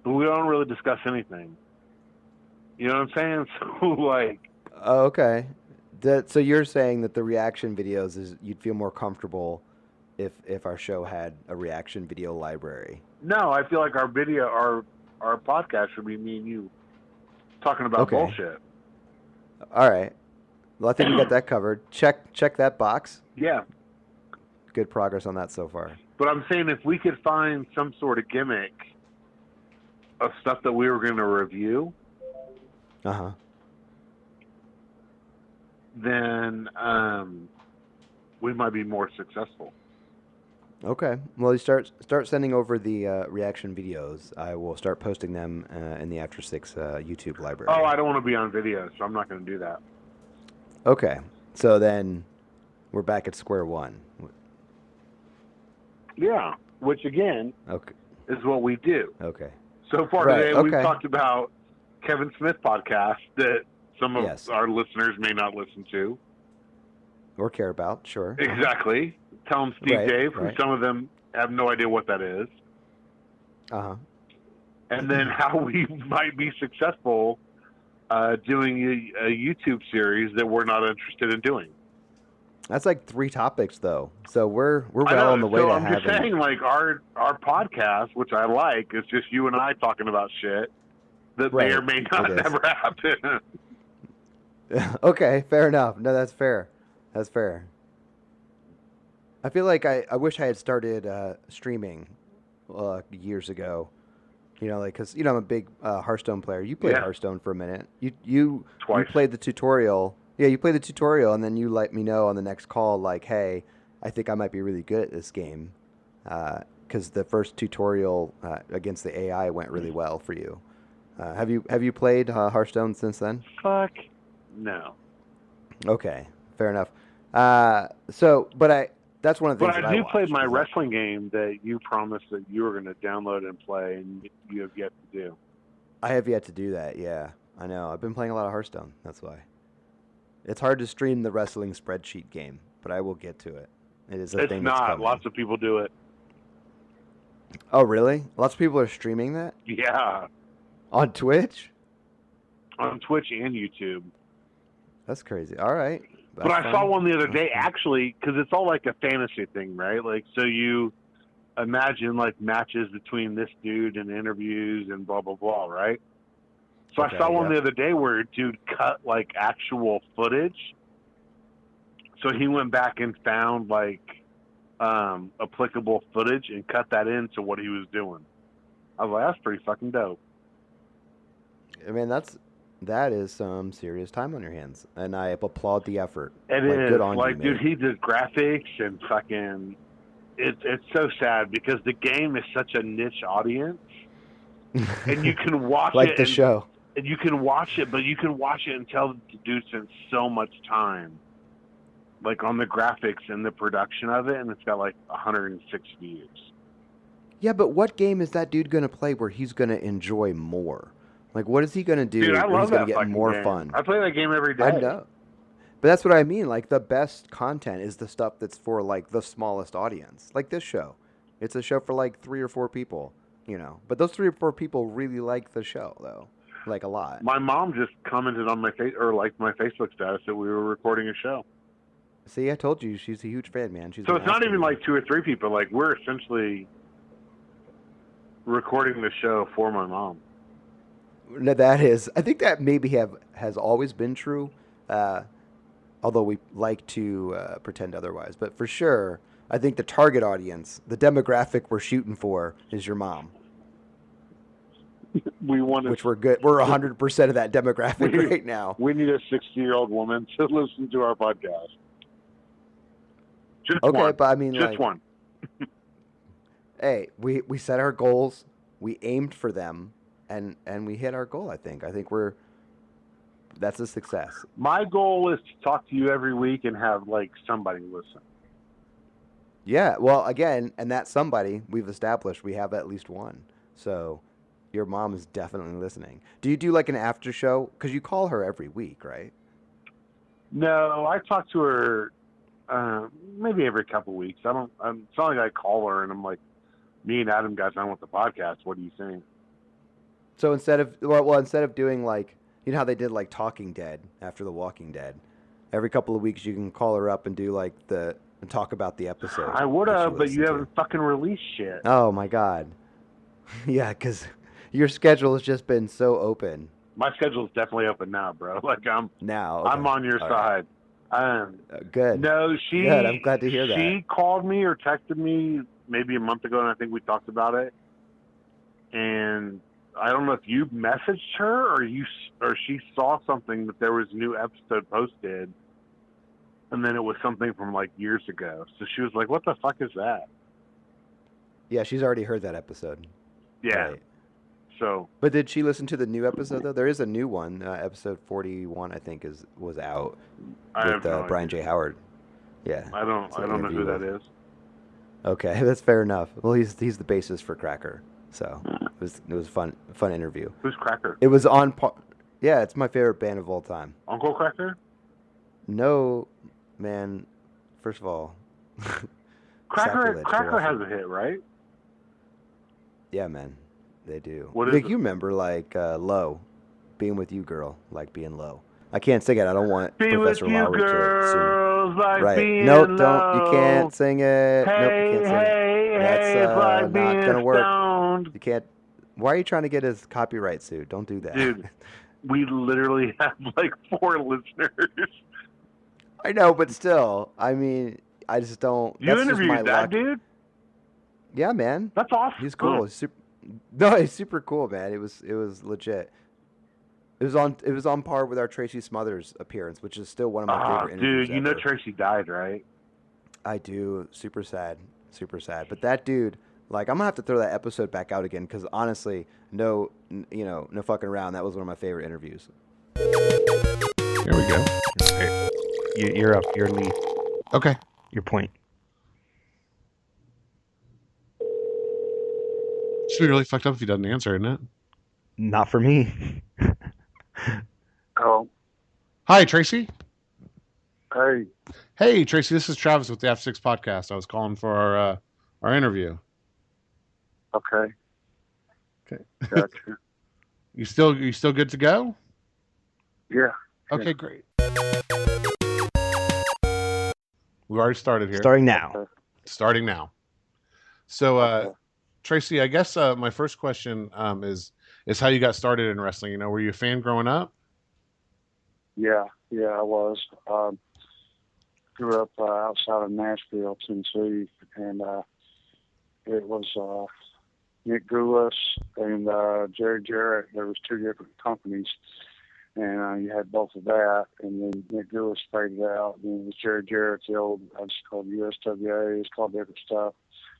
but we don't really discuss anything. You know what I'm saying? So, like. Oh, okay. So you're saying that the reaction videos you'd feel more comfortable if our show had a reaction video library. No, I feel like our podcast should be me and you talking about bullshit. All right. Well, I think we got that covered. Check that box. Yeah. Good progress on that so far. But I'm saying if we could find some sort of gimmick of stuff that we were going to review, then we might be more successful. Okay. Well, you start sending over the reaction videos. I will start posting them in the After6 YouTube library. Oh, I don't want to be on video, so I'm not going to do that. Okay. So then we're back at square one. Yeah, which again is what we do. Okay. So far today, we've talked about Kevin Smith podcast that some of our listeners may not listen to. Or care about, sure. Exactly. Tell them Steve Dave, who some of them have no idea what that is. And then how we might be successful doing a YouTube series that we're not interested in doing. That's like 3 topics, though. So we're well on the way to having. I'm just saying, like our podcast, which I like, is just you and I talking about shit that may or may not never happen. Okay, fair enough. No, that's fair. That's fair. I feel like I wish I had started streaming years ago. Because I'm a big Hearthstone player. You played Hearthstone for a minute. You played the tutorial. Yeah, you played the tutorial, and then you let me know on the next call, like, hey, I think I might be really good at this game. Because the first tutorial against the AI went really well for you. Have you played Hearthstone since then? Fuck no. Okay, fair enough. That's one of the things. But I do play my wrestling game that you promised that you were going to download and play, and you have yet to do. I have yet to do that. Yeah, I know. I've been playing a lot of Hearthstone. That's why. It's hard to stream the wrestling spreadsheet game, but I will get to it. It is a thing. It's not. Lots of people do it. Oh, really? Lots of people are streaming that? Yeah. On Twitch? On Twitch and YouTube. That's crazy. All right. But I saw one the other day, actually, because it's all like a fantasy thing, right? Like, so you imagine, like, matches between this dude and interviews and blah, blah, blah, right? So I saw one the other day where a dude cut, like, actual footage. So he went back and found, like, applicable footage and cut that into what he was doing. I was like, that's pretty fucking dope. I mean, that is some serious time on your hands, and I applaud the effort. It is. Good on you, dude, he did graphics and fucking... It's so sad because the game is such a niche audience, and you can watch like it... the show. And you can watch it, but you can watch it and tell the dude spent so much time, like, on the graphics and the production of it, and it's got, like, 106 views. Yeah, but what game is that dude going to play where he's going to enjoy more? Like, what is he going to do? Dude, I love he's that going to get more game. fun. I play that game every day. I know. But that's what I mean. Like, the best content is the stuff that's for, like, the smallest audience. Like this show. It's a show for, like, 3 or 4 people, But those 3 or 4 people really like the show, though. Like, a lot. My mom just commented on my liked my Facebook status that we were recording a show. See, I told you, she's a huge fan, man. So it's not even like 2 or 3 people. Like, we're essentially recording the show for my mom. No, I think that maybe has always been true, although we like to pretend otherwise. But for sure, I think the target audience, the demographic we're shooting for, is your mom. Which we're good. We're 100% of that demographic right now. We need a 60-year-old woman to listen to our podcast. Just okay, one. But I mean, just like, one. Hey, we set our goals, we aimed for them, and we hit our goal. I think that's a success. My goal is to talk to you every week and have, like, somebody listen. Yeah, well, again, and that somebody we've established we have at least one. So your mom is definitely listening. Do you do like an after show? Because you call her every week, right? No, I talk to her maybe every couple of weeks. It's not like I call her and I'm like, me and Adam got done with the podcast. What do you think? So instead of doing, like, how they did, like, Talking Dead after The Walking Dead, every couple of weeks you can call her up and do, like, and talk about the episode. I would have, but you haven't fucking released shit. Oh my God. Yeah, because your schedule has just been so open. My schedule's definitely open now, bro. Like, I'm on your side. Good. No, Good. I'm glad to hear that. She called me or texted me maybe a month ago, and I think we talked about it. And I don't know if you messaged her or she saw something that there was a new episode posted, and then it was something from, like, years ago. So she was like, "What the fuck is that?" Yeah, she's already heard that episode. Yeah. Right. So. But did she listen to the new episode though? There is a new one. Episode 41, I think, was out with Brian J. Howard. Yeah. I don't know who that is. Okay, that's fair enough. Well, he's the bassist for Cracker, so it was fun interview. Who's Cracker? It was on. Yeah, it's my favorite band of all time. Uncle Cracker? No, man. First of all, Cracker has a hit, right? Yeah, man, they do. What is it? You remember, like, Low, Being With You Girl, like being low. I can't sing it. I don't want Professor Lowry to sing it. Like right. Nope, don't. You can't sing it. Hey, nope, you can't sing it. That's like not going to work. Stoned. You can't. Why are you trying to get his copyright suit? Don't do that. Dude, we literally have, like, 4 listeners. I know, but still, I mean, I just don't. You That's just my interviewed that luck. dude? Yeah, man. That's awesome. He's cool. He's super. No, he's super cool, man. It was legit. It was on par with our TRACY Smothers appearance, which is still one of my favorite interviews dude, you know ever. TRACY died, right? I do. Super sad. Super sad. But that dude, like, I'm gonna have to throw that episode back out again because honestly, no fucking around. That was one of my favorite interviews. There we go. Right. You're up. You're lead. Okay. Your point. Should be really fucked up if he doesn't answer, isn't it? Not for me. Oh. Hi, Tracy. Hey. Hey, Tracy. This is Travis with the After6 Podcast. I was calling for our interview. Okay. Okay. Gotcha. You still good to go? Yeah. Okay, great. We already started here. Starting now. Okay. Starting now. So, Okay. Tracy, I guess my first question is how you got started in wrestling. You know, were you a fan growing up? Yeah, I was. Grew up outside of Nashville, Tennessee, and it was Nick Goulas and Jerry Jarrett. There was two different companies, and you had both of that. And then Nick Goulas faded out, and it was Jerry Jarrett's the old. I just called USWA. It's called different stuff.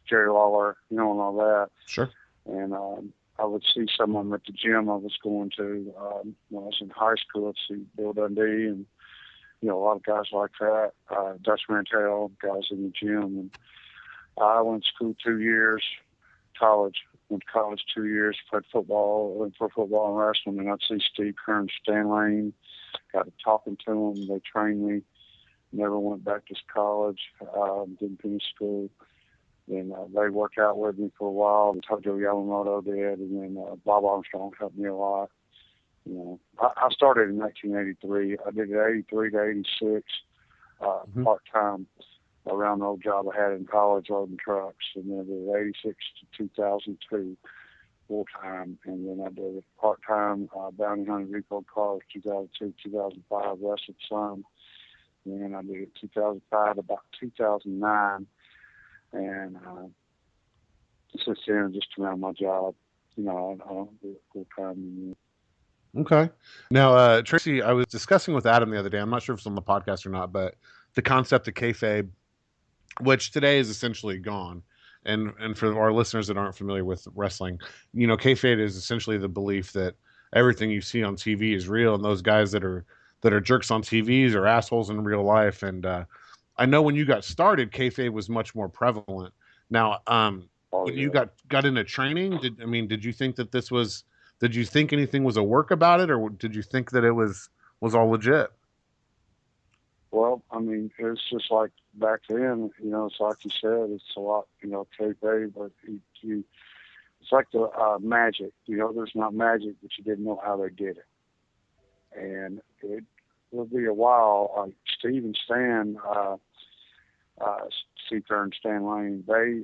Jerry Lawler, and all that. Sure. And I would see some of them at the gym I was going to when I was in high school. I'd see Bill Dundee and a lot of guys like that. Dutch Mantel, guys in the gym. And I went to school 2 years, went to college 2 years, played football, went for football and wrestling. And I'd see Steve Kern, Stan Lane, got to talking to them. They trained me. Never went back to college. Didn't finish school. And they worked out with me for a while. And Tojo Yamamoto did, and then Bob Armstrong helped me a lot. I started in 1983. I did it 83 to 86 part-time around the old job I had in college loading trucks. And then I did 86 to 2002 full-time. And then I did it part-time bounty hunting repo cars 2002, 2005, wrestled some. And then I did it 2005 about 2009. And since then, just around my job, I don't do it full time anymore. Okay. Now, Tracy, I was discussing with Adam the other day. I'm not sure if it's on the podcast or not, but the concept of kayfabe, which today is essentially gone. And for our listeners that aren't familiar with wrestling, kayfabe is essentially the belief that everything you see on TV is real, and those guys that are jerks on TVs are assholes in real life. And I know when you got started, kayfabe was much more prevalent. Now, when you got into training, did you think that this was? Did you think anything was a work about it, or did you think that it was all legit? Well, it's just like back then. It's like you said, it's a lot. Kayfabe, but it's like the magic. There's not magic, but you didn't know how they did it, and it will be a while. Like Steve and Stan. Seeker and Stan Lane, they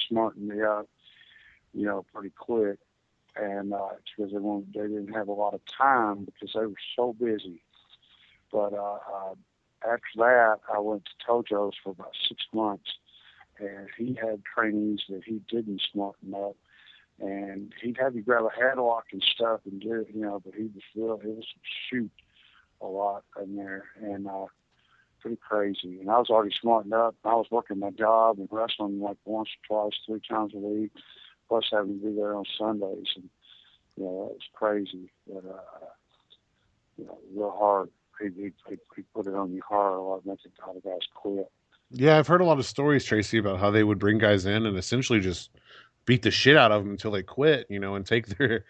smartened me up, pretty quick, and because they didn't have a lot of time because they were so busy. But after that, I went to Tojo's for about 6 months, and he had trainees that he didn't smarten up, and he'd have you grab a headlock and stuff and do it, but he was shoot a lot in there, and pretty crazy. And I was already smartened up. I was working my job and wrestling like once or twice, 3 times a week, plus having to be there on Sundays. And, that was crazy. But, real hard. He put it on you hard. A lot of guys quit. Yeah, I've heard a lot of stories, Tracy, about how they would bring guys in and essentially just beat the shit out of them until they quit, and take their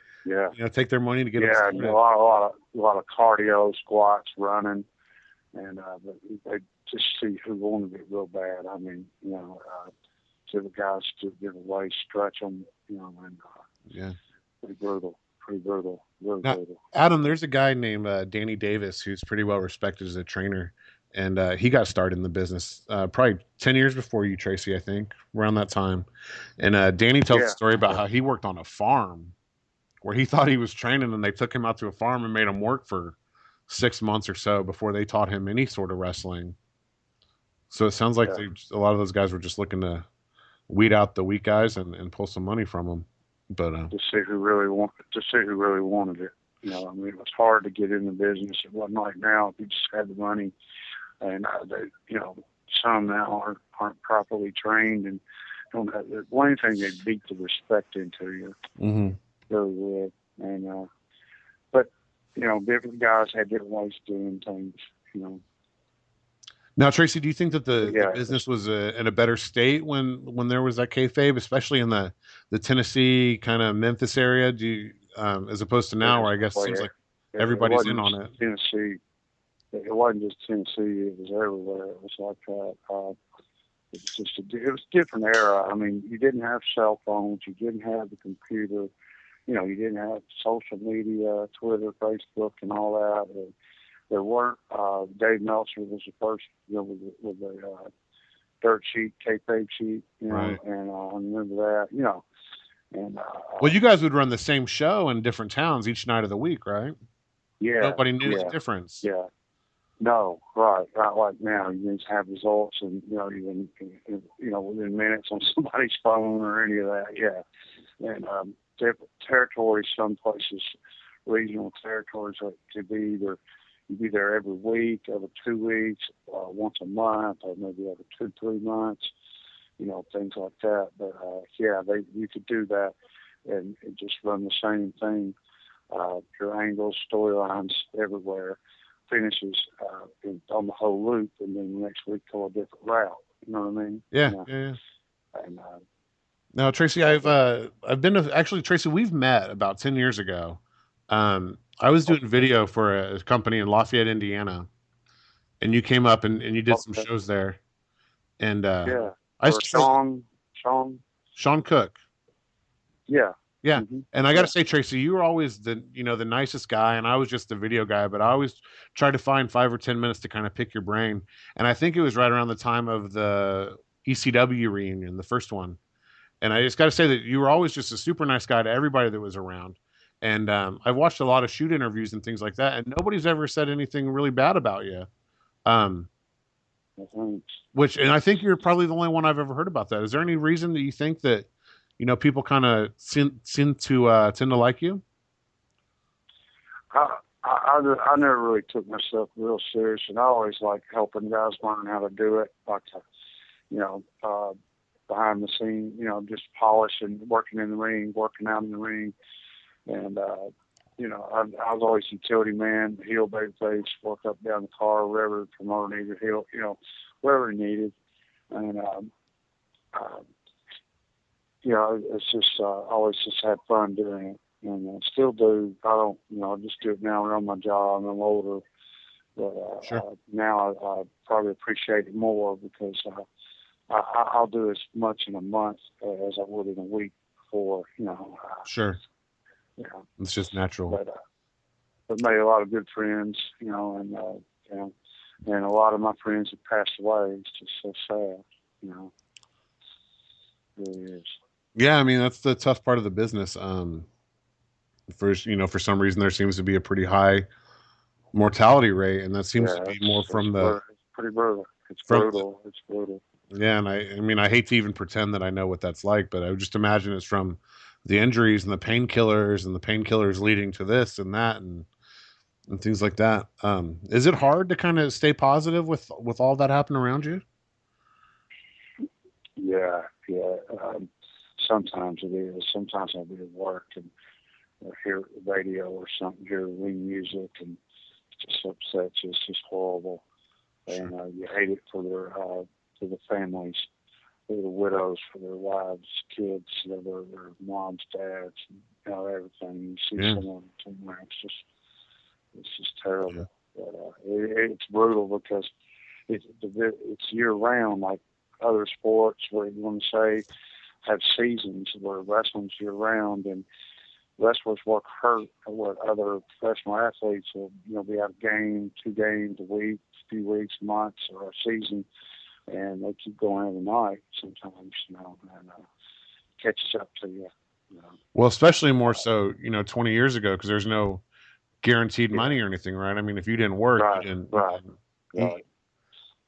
take their money to get them started. Yeah, a lot of cardio, squats, running. And but they just see who wanted it real bad. To the guys to give away, stretch them, and pretty brutal, really brutal. Adam, there's a guy named Danny Davis who's pretty well respected as a trainer, and he got started in the business probably 10 years before you, Tracy, I think, around that time. And Danny tells a story about how he worked on a farm where he thought he was training, and they took him out to a farm and made him work for 6 months or so before they taught him any sort of wrestling. So it sounds like a lot of those guys were just looking to weed out the weak guys and pull some money from them. But to see who really wanted it. You know, I mean, it was hard to get in the business. It wasn't like now if you just had the money. And they, you know, some now aren't properly trained and don't have one thing. They beat the respect into you. Mm-hmm. Really would. And but you know, different guys had different ways of doing things. You know. Now, Tracy, do you think that the business was in a better state when there was that kayfabe, especially in the Tennessee kind of Memphis area? Do you, as opposed to now, where I guess it seems like everybody's in on it. Tennessee, it wasn't just Tennessee; it was everywhere. It was like that. It was just it was a different era. I mean, you didn't have cell phones, you didn't have the computer, you know, you didn't have social media, Twitter, Facebook, and all that. There weren't. Dave Meltzer was the first, you know, with the dirt sheet, kayfabe sheet, you know, right. And I remember that, you know. And well, you guys would run the same show in different towns each night of the week, right? Yeah. Nobody knew the difference. Yeah. No, right. Not like now. You need to have results, and you know, even you know, within minutes on somebody's phone or any of that. Yeah. And different territories, some places, regional territories, could be either. You'd be there every week, every 2 weeks, once a month, or maybe every 2-3 months, you know, things like that. But you could do that and just run the same thing. Your angles, storylines everywhere, finishes on the whole loop, and then the next week go a different route. You know what I mean? Yeah, you know? yeah. And now, Tracy, I've been actually, Tracy, we've met about 10 years ago. I was doing video for a company in Lafayette, Indiana, and you came up and you did some shows there. And Sean Cook. Yeah. Yeah. Mm-hmm. And I got to say, Tracy, you were always the nicest guy, and I was just the video guy, but I always tried to find 5 or 10 minutes to kind of pick your brain. And I think it was right around the time of the ECW reunion, the first one. And I just got to say that you were always just a super nice guy to everybody that was around. And I've watched a lot of shoot interviews and things like that, and nobody's ever said anything really bad about you. And I think you're probably the only one I've ever heard about that. Is there any reason that you think that, you know, people kind of tend to like you? I never really took myself real serious, and I always like helping guys learn how to do it, like you know, behind the scene, you know, just polishing, working in the ring, working out in the ring. And, you know, I was always utility man, heel, babyface, work up down the car, wherever the promoter needed, heel, you know, wherever he needed. And, you know, it's just, always just had fun doing it. And I still do. I don't, you know, I just do it now around my job. I'm older. But sure. Now I probably appreciate it more because I'll do as much in a month as I would in a week before, you know. Sure. Yeah, it's just natural. But made a lot of good friends, you know, and you know, and a lot of my friends have passed away. It's just so sad, you know. It really is. Yeah, I mean that's the tough part of the business. For some reason there seems to be a pretty high mortality rate, and that seems to be more from the. It's pretty brutal. It's brutal. Yeah, and I mean I hate to even pretend that I know what that's like, but I would just imagine it's from the injuries and the painkillers leading to this and that and things like that. Is it hard to kind of stay positive with all that happening around you? Yeah. Sometimes it is. Sometimes I'll be at work and hear the radio or something, hear ring music, and it just upsets you. It's just horrible. Sure. And you hate it for the families. For the widows, for their wives, kids, their moms, dads, you know, everything. You see someone somewhere, it's just terrible. Yeah. But it's brutal because it's year round, like other sports where you want to say have seasons where wrestling's year round, and wrestlers work hurt what other professional athletes will, you know, be out of game, 2 games a week, a few weeks, months, or a season. And they keep going every night sometimes, you know, and catches up to you. You know. Well, especially more so, you know, 20 years ago, because there's no guaranteed money or anything, right? I mean, if you didn't work, you didn't. Right.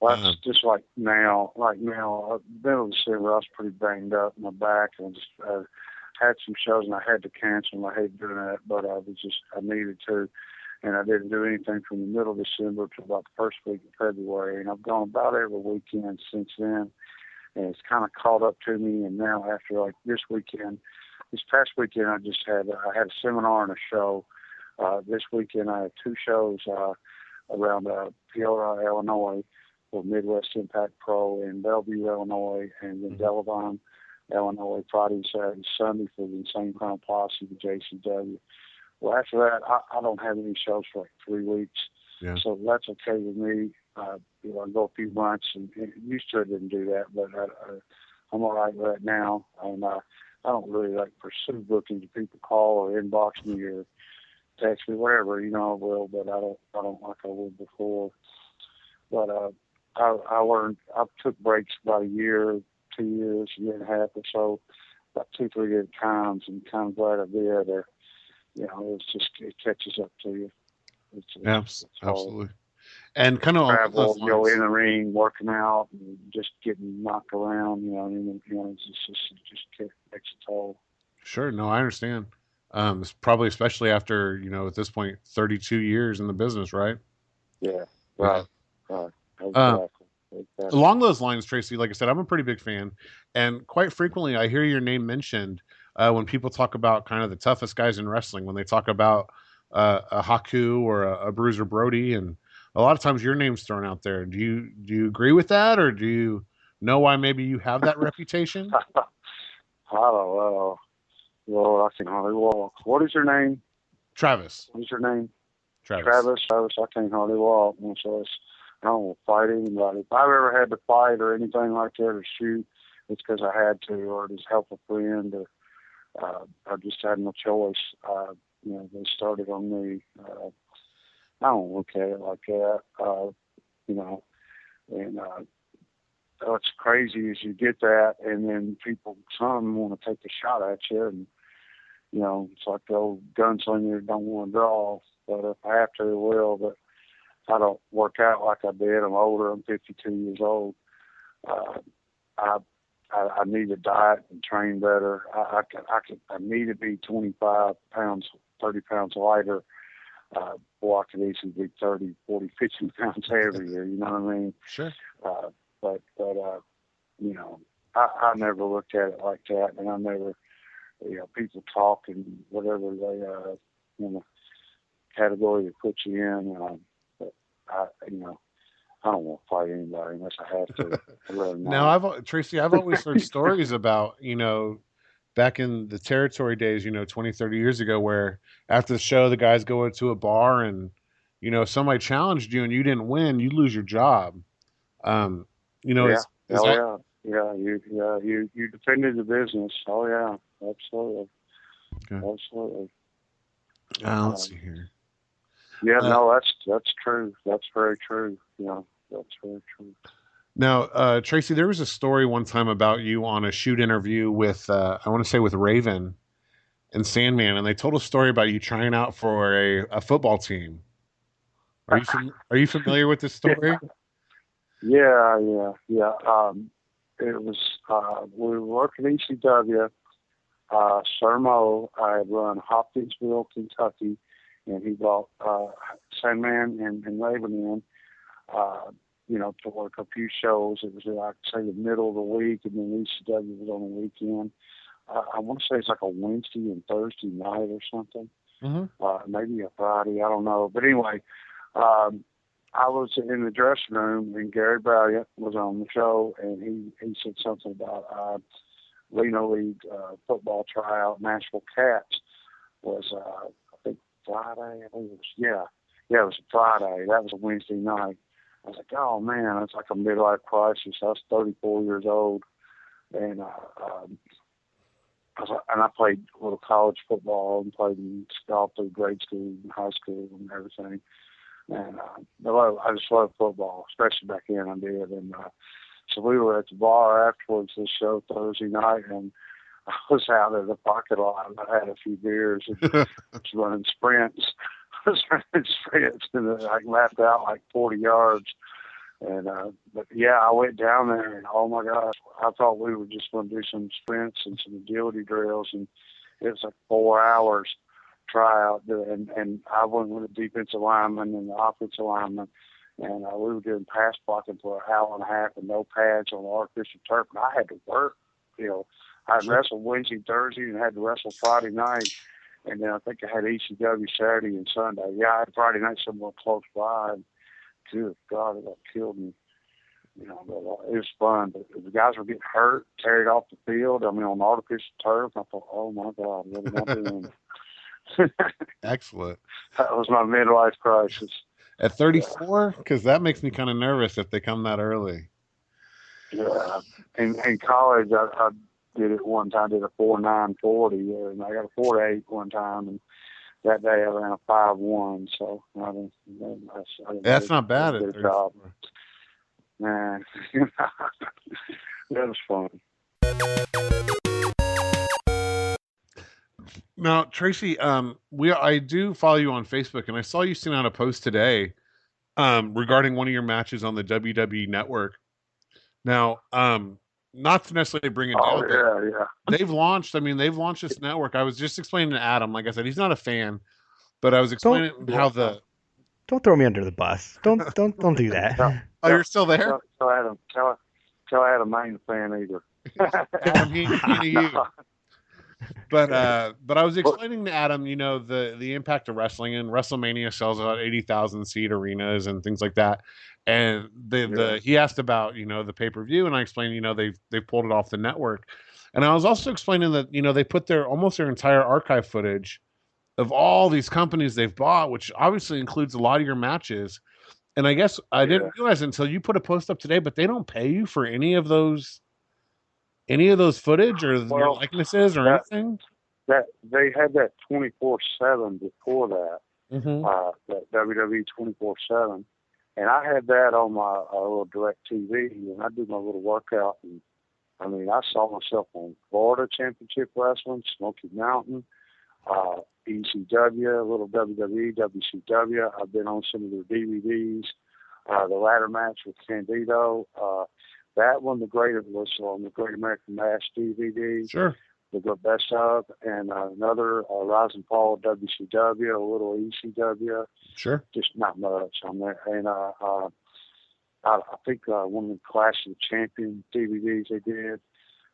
Well, that's just like now. Middle of December, I was pretty banged up in my back, and just had some shows, and I had to cancel. And I hate doing that, but I needed to, and I didn't do anything from the middle of December to about the first week of February, and I've gone about every weekend since then, and it's kind of caught up to me. And now after like this past weekend, I had a seminar and a show. This weekend I had 2 shows around Peoria, Illinois, for Midwest Impact Pro in Bellevue, Illinois, and then Delavan, Illinois, Friday, Saturday, Sunday for the Insane Clown Posse, the JCW. Well, after that, I don't have any shows for like 3 weeks, so that's okay with me. I go a few months, and used to I didn't do that, but I'm all right with that now, and I don't really like pursue bookings. If people call or inbox me or text me, whatever, I will, but I don't like I would before. But I learned, I took breaks about a year, 2 years, a year and a half or so, about 2, 3 different times, and kind of glad I did. It catches up to you. Absolutely. And kind of travel, go in the ring, working out, and just getting knocked around, it just takes a toll. Sure. No, I understand. It's probably especially after, at this point, 32 years in the business, right? Yeah. Right. Exactly. Along those lines, Tracy, like I said, I'm a pretty big fan, and quite frequently I hear your name mentioned when people talk about kind of the toughest guys in wrestling, when they talk about a Haku or a Bruiser Brody, and a lot of times your name's thrown out there. Do you agree with that, or do you know why maybe you have that reputation? I don't know. Well, I can hardly walk. What is your name? Travis. What is your name? Travis. I can't hardly walk. And so I don't fight anybody. If I've ever had to fight or anything like that or shoot, it's because I had to, or just help a friend, or I just had no choice. They started on me. I don't look at it like that, and what's crazy is you get that, and then some want to take a shot at you, and it's like the old gunslinger don't want to draw, but if I have to, I will. But I don't work out like I did. I'm older. I'm 52 years old. I need to diet and train better. I need to be 25 pounds, 30 pounds lighter. I could easily be 30, 40, 50 pounds heavier. You know what I mean? Sure. But I never looked at it like that, and I never, people talk and whatever they, category they put you in. But I don't want to fight anybody unless I have to. Now, Tracy, I've always heard stories about, back in the territory days, 20, 30 years ago, where after the show, the guys go into a bar and, if somebody challenged you and you didn't win, you lose your job. You defended the business. Oh yeah, absolutely. Okay. Absolutely. Let's see here. Yeah, no, that's true. That's very true. That's very true. Now, Tracy, there was a story one time about you on a shoot interview with, I want to say with Raven and Sandman, and they told a story about you trying out for a football team. Are you familiar with this story? Yeah. It was we were working ECW. Sir Mo, I had run Hopkinsville, Kentucky, and he brought Sandman and Raven in. To work a few shows. It was, I'd say, the middle of the week, and then ECW was on the weekend. I want to say it's like a Wednesday and Thursday night or something. Mm-hmm. Maybe a Friday, I don't know. But anyway, I was in the dressing room, and Gary Bryant was on the show, and he said something about Reno League football tryout. Nashville Cats was, I think, Friday. I think it was, it was a Friday. That was a Wednesday night. I was like, oh man, it's like a midlife crisis. I was 34 years old, and I played a little college football and played all through grade school and high school and everything. And I just love football, especially back then. I did, and so we were at the bar afterwards this show Thursday night, and I was out in the parking lot. I had a few beers and was running sprints. And I lapped out like 40 yards, And but yeah, I went down there, and oh my gosh, I thought we were just going to do some sprints and some agility drills, and it was like 4 hours tryout. And I went with the defensive lineman and the offensive lineman, and we were doing pass blocking for an hour and a half with no pads on artificial turf. And I had to work, you know. I wrestled Wednesday, Thursday, and had to wrestle Friday night. And then I think I had ECW Saturday and Sunday. Yeah, I had Friday night somewhere close by. And good God, it got killed me. You know, but, it was fun. But the guys were getting hurt, carried off the field. I mean, on artificial turf. I thought, oh my God, what am I doing? Excellent. That was my midlife crisis. At 34? Because that makes me kind of nervous if they come that early. Yeah. In college, I did it one time, did a 4.940, and I got a 4.8 one time, and that day I ran a 5.1, so I didn't That's not bad at 34. Nah. That was fun. Now, Tracy, I do follow you on Facebook, and I saw you send out a post today regarding one of your matches on the WWE Network. Now, not to necessarily bring it down, but they've launched this network. I was just explaining to Adam, like I said, he's not a fan, but I was explaining how the... Don't throw me under the bus. Don't do that. You're still there? Tell Adam I ain't a fan either. Adam, he to you. But I was explaining to Adam, you know, the impact of wrestling, and WrestleMania sells about 80,000 seat arenas and things like that. And he asked about, you know, the pay-per-view, and I explained, you know, they've pulled it off the network. And I was also explaining that, you know, they put almost their entire archive footage of all these companies they've bought, which obviously includes a lot of your matches. And I guess I didn't realize until you put a post up today, but they don't pay you for any of those footage or your likenesses or anything? That they had that 24/7 before that. Mm-hmm. That WWE 24/7, and I had that on my little direct TV, and I do my little workout. And I mean, I saw myself on Florida Championship Wrestling, Smoky Mountain, ECW, a little WWE, WCW. I've been on some of their DVDs. The ladder match with Candido. That one, was on the Great American Bash DVD. Sure. The best of, and another Rise and Fall WCW, a little ECW. Sure. Just not much on there. And I think one of the Clash of the Champion DVDs they did.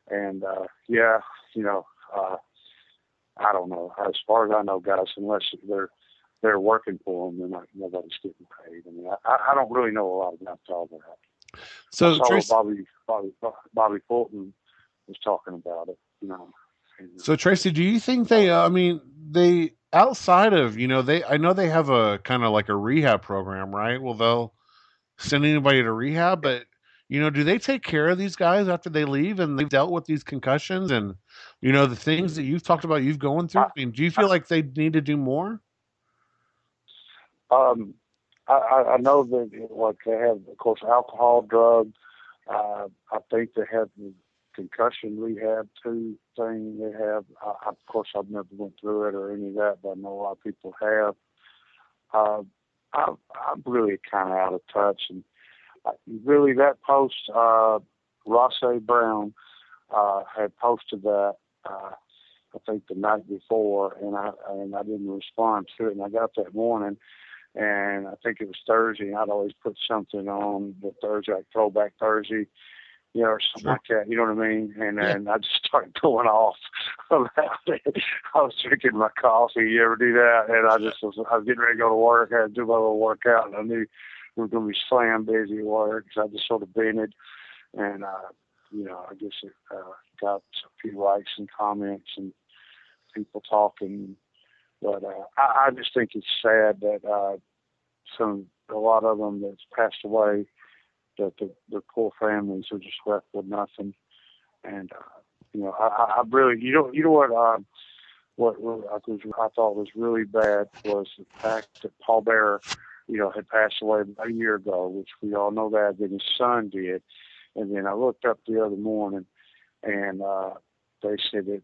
And you know, I don't know. As far as I know, guys, unless they're working for them, nobody's getting paid. I mean, I don't really know a lot about all that. So Tracy, Bobby Fulton was talking about it, you know. So Tracy, do you think they outside of, you know, I know they have a kind of like a rehab program, right? Well, they'll send anybody to rehab, but you know, do they take care of these guys after they leave and they've dealt with these concussions and, you know, the things that you've talked about you've going through? I mean, do you feel like they need to do more? I know that, like, they have, of course, alcohol, drugs. I think they have the concussion rehab too thing they have. Of course, I've never went through it or any of that, but I know a lot of people have. I'm really kind of out of touch, and really that post, Ross A. Brown had posted that I think the night before, and I didn't respond to it, and I got that morning. And I think it was Thursday, and I'd always put something on the Thursday, like Throwback Thursday, you know, or something like that, you know what I mean? And then I just started going off about it. I was drinking my coffee. You ever do that? And I was getting ready to go to work. I had to do my little workout, and I knew we were going to be slam busy at work, so I just sort of vented. And, you know, I guess it got a few likes and comments and people talking. But I just think it's sad that a lot of them that's passed away, that their poor families are just left with nothing. And you know, I really, you know what I thought was really bad was the fact that Paul Bearer, you know, had passed away about a year ago, which we all know that. Then his son did, and then I looked up the other morning, and they said that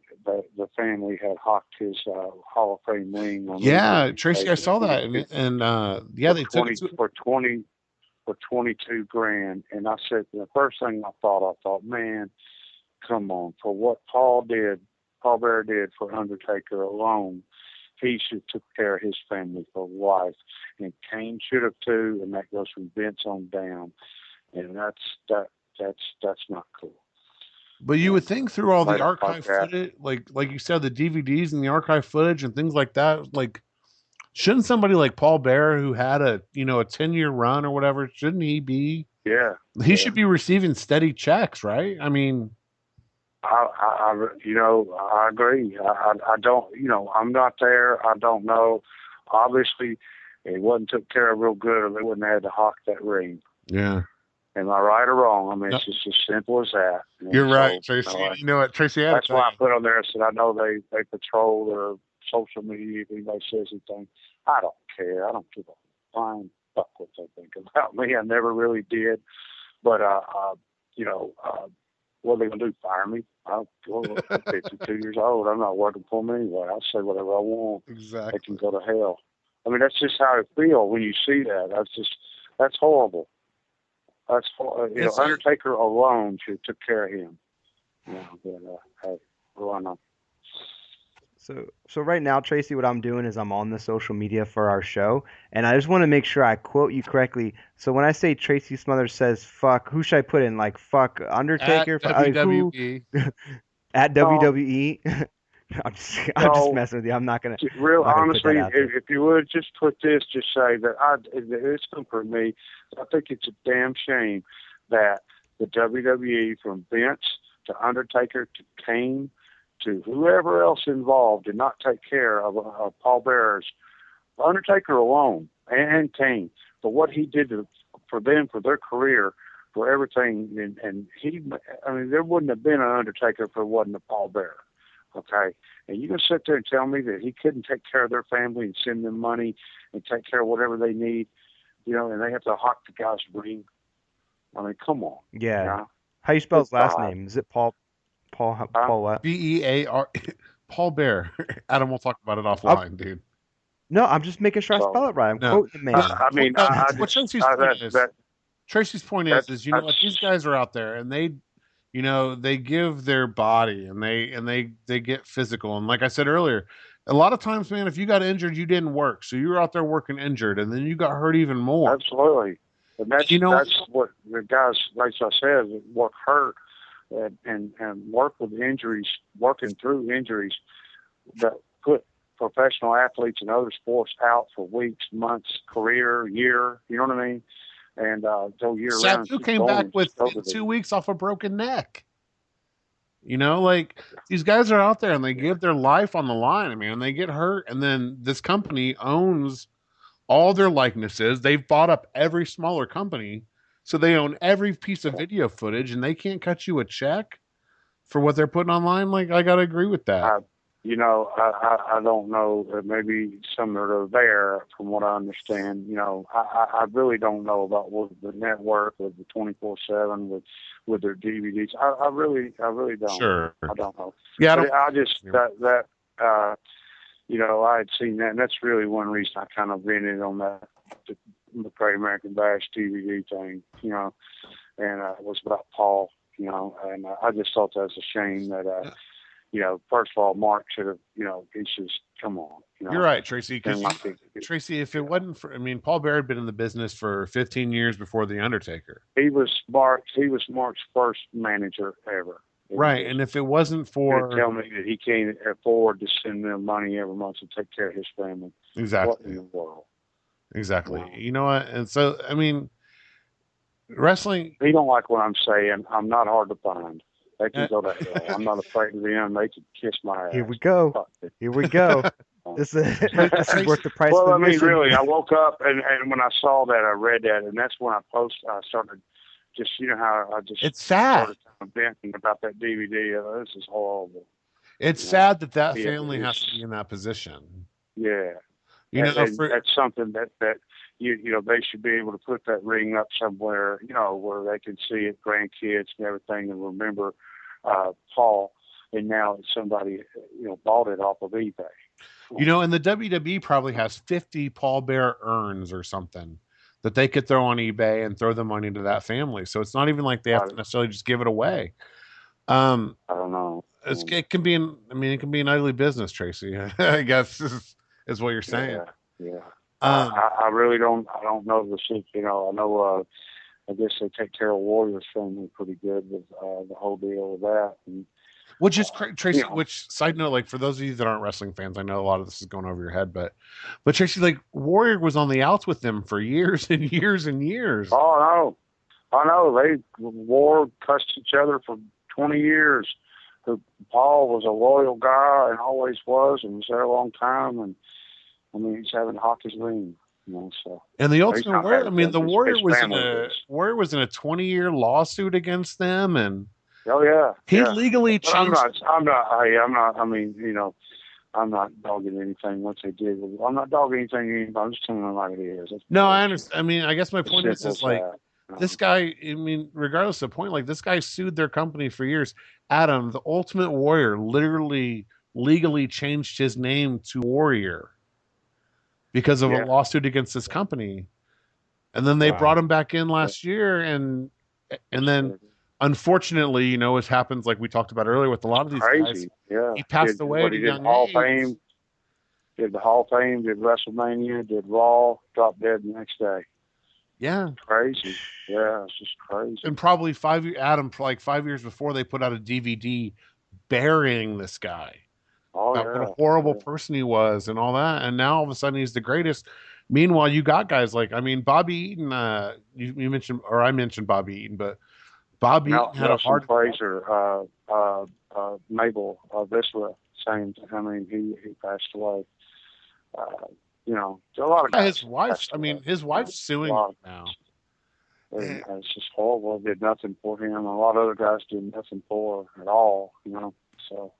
the family had hawked his Hall of Fame ring. Yeah, Tracy, I saw that, and they took it for 20. for 22 grand. And I said, the first thing I thought, man, come on, for what Paul Bearer did for Undertaker alone, he should have took care of his family for life. And Kane should have too, and that goes from Vince on down. And that's not cool. But you would think through all the archive footage, like you said, the DVDs and the archive footage and things like that, like, shouldn't somebody like Paul Bearer, who had a 10-year run or whatever, shouldn't he be? Yeah. He should be receiving steady checks, right? I mean, I agree. I don't, I'm not there. I don't know. Obviously, it wasn't took care of real good, or they wouldn't have had to hawk that ring. Yeah. Am I right or wrong? I mean, it's just as simple as that. You're right, Tracy. You know what, Tracy? That's why I put on there. I said, I know they patrol their social media. If anybody says anything, I don't care. I don't give a flying fuck what they think about me. I never really did. But, what are they going to do? Fire me? I'm 52 years old. I'm not working for them anyway. I'll say whatever I want. Exactly. They can go to hell. I mean, that's just how I feel when you see that. That's horrible. That's Undertaker alone should have took care of him. Hey, I know. So right now, Tracy, what I'm doing is I'm on the social media for our show, and I just want to make sure I quote you correctly. So when I say Tracy Smothers says fuck, who should I put in? Like fuck Undertaker? At WWE. At WWE? I'm just messing with you. I'm not gonna. Honestly, if you would just put this, just say that it's come for me. I think it's a damn shame that the WWE, from Vince to Undertaker to Kane to whoever else involved, did not take care of Paul Bearer's Undertaker alone and Kane for what he did for them, for their career, for everything. And there wouldn't have been an Undertaker if it wasn't a Paul Bearer. Okay, and you can sit there and tell me that he couldn't take care of their family and send them money and take care of whatever they need, and they have to hawk the guy's ring. I mean, come on. Yeah. How you spell his last name? Is it Paul what? Bear. Paul Bear. Adam, we'll talk about it offline, dude. No, I'm just making sure I spell it right. I'm quoting the man. Tracy's point is these guys are out there and they give their body and they get physical. And like I said earlier, a lot of times, man, if you got injured, you didn't work. So you were out there working injured and then you got hurt even more. Absolutely. And that's what the guys, like I said, work hurt and work with injuries, working through injuries that put professional athletes and other sports out for weeks, months, career, year, you know what I mean? And go year round. Sabu came back with 2 weeks off a broken neck. These guys are out there and they give their life on the line. I mean, and they get hurt, and then this company owns all their likenesses. They've bought up every smaller company, so they own every piece of video footage, and they can't cut you a check for what they're putting online. Like, I gotta agree with that. I don't know. Maybe some that are there, from what I understand. I really don't know about what the network with the 24/7 with their DVDs. I really don't. Sure. I don't know. Yeah. I had seen that, and that's really one reason I kind of vented on that the Great American Bash DVD thing. And it was about Paul. And I just thought that was a shame that. First of all, Mark should have, it's just, come on. You're right, Tracy. Tracy, if it wasn't for, Paul Bear had been in the business for 15 years before The Undertaker. He was Mark's first manager ever. Right, and if it wasn't for... Tell me that he can't afford to send them money every month to take care of his family. Exactly. What in the world? Exactly. Wow. You know what? And so, wrestling... He don't like what I'm saying. I'm not hard to find. They can go to hell. I'm not afraid of them. They can kiss my ass. Here we go. This is worth the price. Well, really, I woke up and when I saw that, I read that, and that's when I started just, how I just it's sad. Started kind of venting about that DVD. This is horrible. It's sad that family has to be in that position. Yeah. That's something that they should be able to put that ring up somewhere, where they can see it, grandkids and everything, and remember Paul. And now somebody, bought it off of eBay. And the WWE probably has 50 Paul Bear urns or something that they could throw on eBay and throw the money to that family. So it's not even like they have to necessarily just give it away. I don't know. It can be it can be an ugly business, Tracy. I guess is what you're saying. Yeah. I really don't. I don't know the secret. You know, I know. I guess they take care of Warrior's family pretty good with the whole deal with that. And, which is Tracy. Which side note, like for those of you that aren't wrestling fans, I know a lot of this is going over your head, but Tracy, like Warrior was on the outs with them for years and years and years. Oh, I know. They cussed each other for 20 years. Paul was a loyal guy and always was, and was there a long time. And I mean, he's having hockey's ring, you know. So and the Ultimate Warrior, I mean, the Warrior was in a 20-year lawsuit against them, and he legally changed. I'm not. I mean, you know, I'm not dogging anything what they did. I'm not dogging anything. I'm just telling them like it is. No, I understand. I mean, I guess my point is like. This guy, I mean, regardless of the point, like this guy sued their company for years. Adam, the Ultimate Warrior, literally legally changed his name to Warrior because of a lawsuit against this company. And then they brought him back in last year, and then unfortunately, you know, as happens like we talked about earlier with a lot of these guys, he passed away at a young age. Did the Hall of Fame, did WrestleMania, did Raw, dropped dead the next day. Yeah. Crazy. Yeah, it's just crazy. And probably 5 years before, they put out a DVD burying this guy. What a horrible person he was and all that. And now all of a sudden he's the greatest. Meanwhile, you got guys like, I mean, Bobby Eaton, you mentioned, or I mentioned Bobby Eaton, but Bobby Eaton had a hard Fraser, Mabel Visla, same. I mean, he passed away. You know, a lot of guys. His wife's suing him now. It's just horrible. Did nothing for him. A lot of other guys did nothing for her at all. You know, so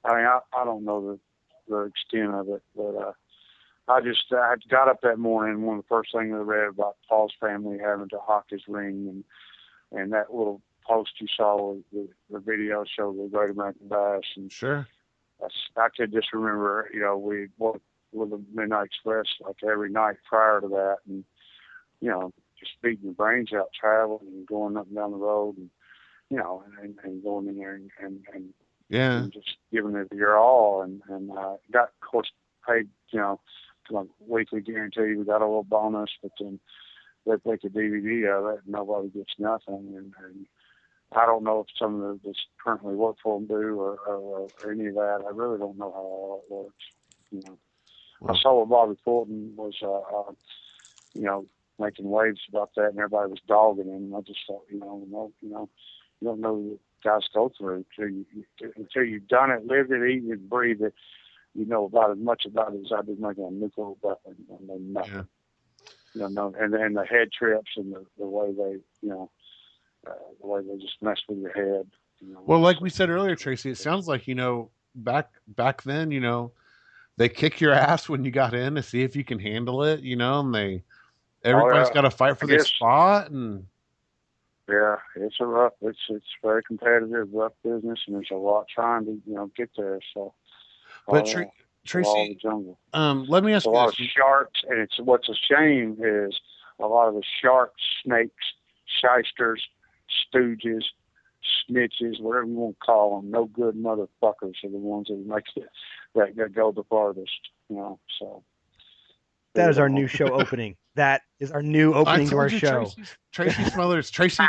I mean, I don't know the extent of it, but I got up that morning, and one of the first things I read about Paul's family having to hock his ring, and that little post you saw with the video show the Great American Bash, and I could just remember, you know, we worked with the Midnight Express like every night prior to that, and you know, just beating your brains out, traveling and going up and down the road, and you know, and going in there and just giving it your all, and got of course paid, you know, like weekly guarantee. We got a little bonus, but then they take a DVD of it, and nobody gets nothing, and I don't know if some of the currently work for them do or any of that. I really don't know how all it works, you know. I saw what Bobby Fulton was, you know, making waves about that, and everybody was dogging him. And I just thought, you know, you don't know what guys go through until you've done it, lived it, eaten it, breathed it. You know about as much about it as I did making a nuclear weapon. I know nothing. You know, and the head trips and the way they, you know, the way they just mess with your head. You know, well, like we said earlier, Tracy, it sounds like, you know, back then, you know, they kick your ass when you got in to see if you can handle it, you know, and everybody's got to fight for their spot, and it's very competitive, rough business, and there's a lot trying to, you know, get there. So, but Tracy, let me ask you, a lot of sharks, and what's a shame is a lot of the sharks, snakes, shysters, stooges, snitches, whatever you want to call them, no good motherfuckers are the ones that make it, that go the farthest, you know. So that is our new show opening. That is our new opening to our show. Tracy Smothers. Tracy.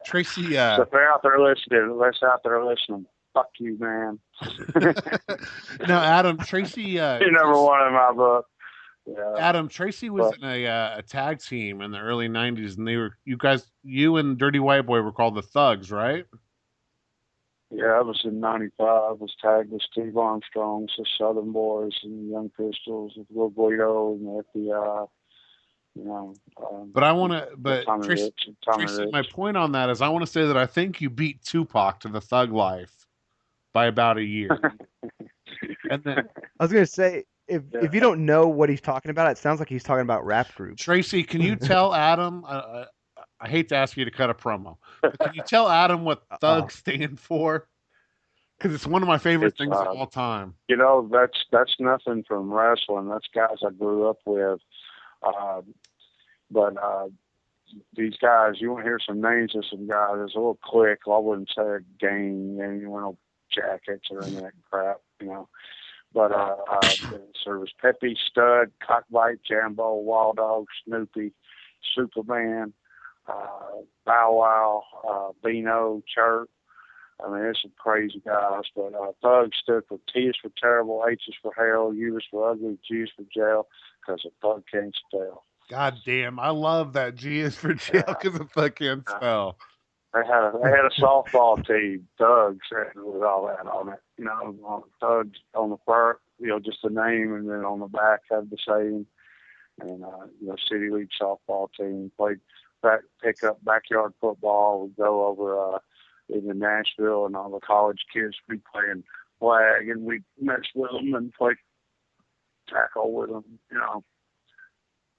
Tracy. So if they're out there listening, fuck you, man. No, Adam. Tracy. You're number one in my book. Yeah. Adam, Tracy was in a tag team in the early '90s, and you and Dirty White Boy were called the Thugs, right? Yeah, I was in '95. I was tagged with Steve Armstrong, the Southern Boys, and the Young Pistols, with Will Guido, and the FBI. You know. Tracy, my point on that is, I want to say that I think you beat Tupac to the Thug Life by about a year. And then I was going to say, if you don't know what he's talking about, it sounds like he's talking about rap groups. Tracy, can you tell Adam? I hate to ask you to cut a promo, but can you tell Adam what Thug stand for? Because it's one of my favorite things of all time. You know, that's nothing from wrestling. That's guys I grew up with. But these guys, you want to hear some names of some guys. There's a little clique. Well, I wouldn't say a gang, you want no jackets or any of that crap, you know. But so there was Pepe, Stud, Cockbite, Jambo, Wild Dog, Snoopy, Superman, Bow Wow, Beano, Chirp. I mean, there's some crazy guys. But Thug stood for T is for terrible, H is for hell, U is for ugly, G is for jail, because a thug can't spell. God damn, I love that G is for jail because a thug can't spell. They had a softball team, Thugs, with all that on it. You know, Thugs on the front, you know, just the name, and then on the back had the saying. And you know, City League softball team played pickup backyard football. We'd go over into Nashville, and all the college kids would be playing flag, and we'd mess with them and play tackle with them. You know.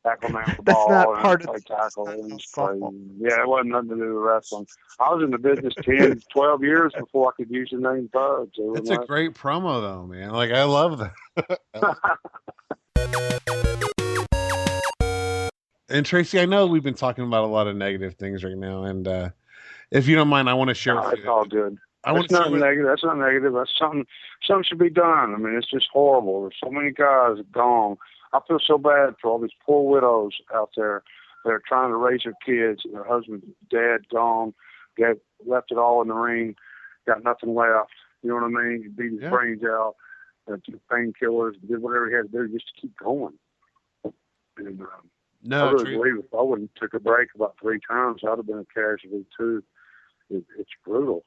Tackle man for the ball. That's not part of the tackle. Yeah, it wasn't nothing to do with wrestling. I was in the business 10, 12 years before I could use the name Thugs. It's a great promo, though, man. Like, I love that. And Tracy, I know we've been talking about a lot of negative things right now, and if you don't mind, I want to share. It's all good. That's not negative. That's not negative. That's something should be done. I mean, it's just horrible. There's so many guys gone. I feel so bad for all these poor widows out there that are trying to raise their kids. Their husband's dead, gone, left it all in the ring, got nothing left. You know what I mean? He beat his brains out, took painkillers, did whatever he had to do just to keep going. And I really believe if I wouldn't took a break about 3 times, I'd have been a casualty too. It's brutal.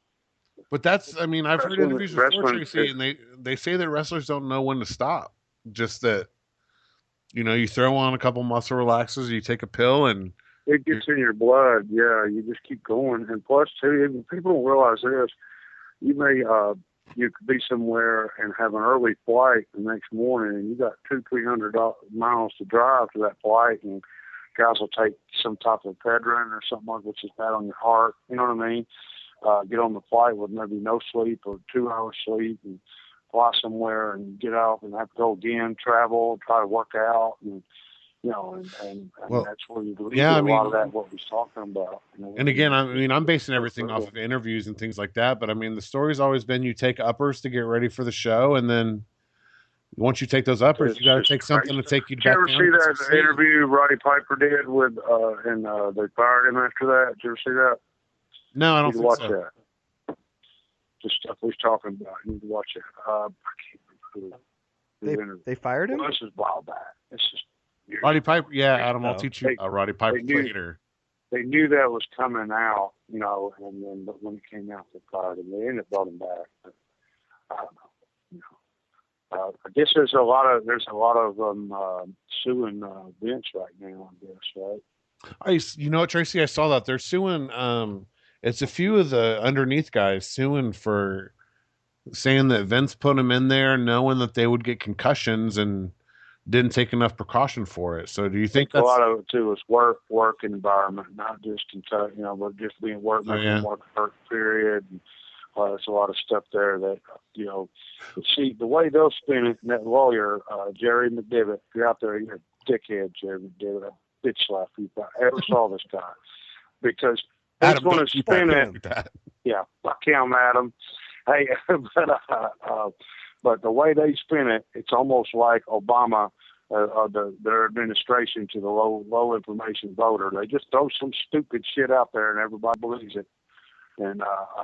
But that's, I mean, I've heard interviews before, Tracy, and they say that wrestlers don't know when to stop. Just that, you know, you throw on a couple muscle relaxers, you take a pill, and it gets in your blood. Yeah, you just keep going. And plus, too, people don't realize this. You may you could be somewhere and have an early flight the next morning, and you got 200-300 miles to drive to that flight, and guys will take some type of Pedrin or something like which is bad on your heart. You know what I mean? Get on the flight with maybe no sleep or 2 hours sleep, and fly somewhere and get out and have to go again, travel, try to work out, and you know, and that's where you believe a lot of that what he's talking about. You know? And again, I mean, I'm basing everything off of interviews and things like that, but I mean, the story's always been you take uppers to get ready for the show, and then once you take those uppers, you got to take something to take you back down. Did you ever see that interview Roddy Piper did with, and they fired him after that? Did you ever see that? No, I don't think watch so. That. The stuff he's talking about. You need to watch it. I can't remember. They fired him? Well, this is a while back. It's just Roddy Piper. Yeah, Adam, I'll teach you Roddy Piper later. They knew that was coming out, you know, and then but when it came out, they fired him. They ended up brought him back. But, I don't know. You know. I guess there's a lot of them suing Vince right now. I guess, right? You know what, Tracy? I saw that they're suing. It's a few of the underneath guys suing for saying that Vince put them in there knowing that they would get concussions and didn't take enough precaution for it. So do you think that's... A lot of it too is work environment, not just Kentucky, you know, but just being work period. And, there's a lot of stuff there that, you know, see the way they'll spin it, and that lawyer, Jerry McDivitt, if you're out there, you're a dickhead, Jerry McDivitt, a bitch slap you if I ever saw this guy. Because he's going to spin it. Yeah, fuck him, Adam. Hey, but the way they spin it, it's almost like Obama, their administration to the low information voter. They just throw some stupid shit out there, and everybody believes it. And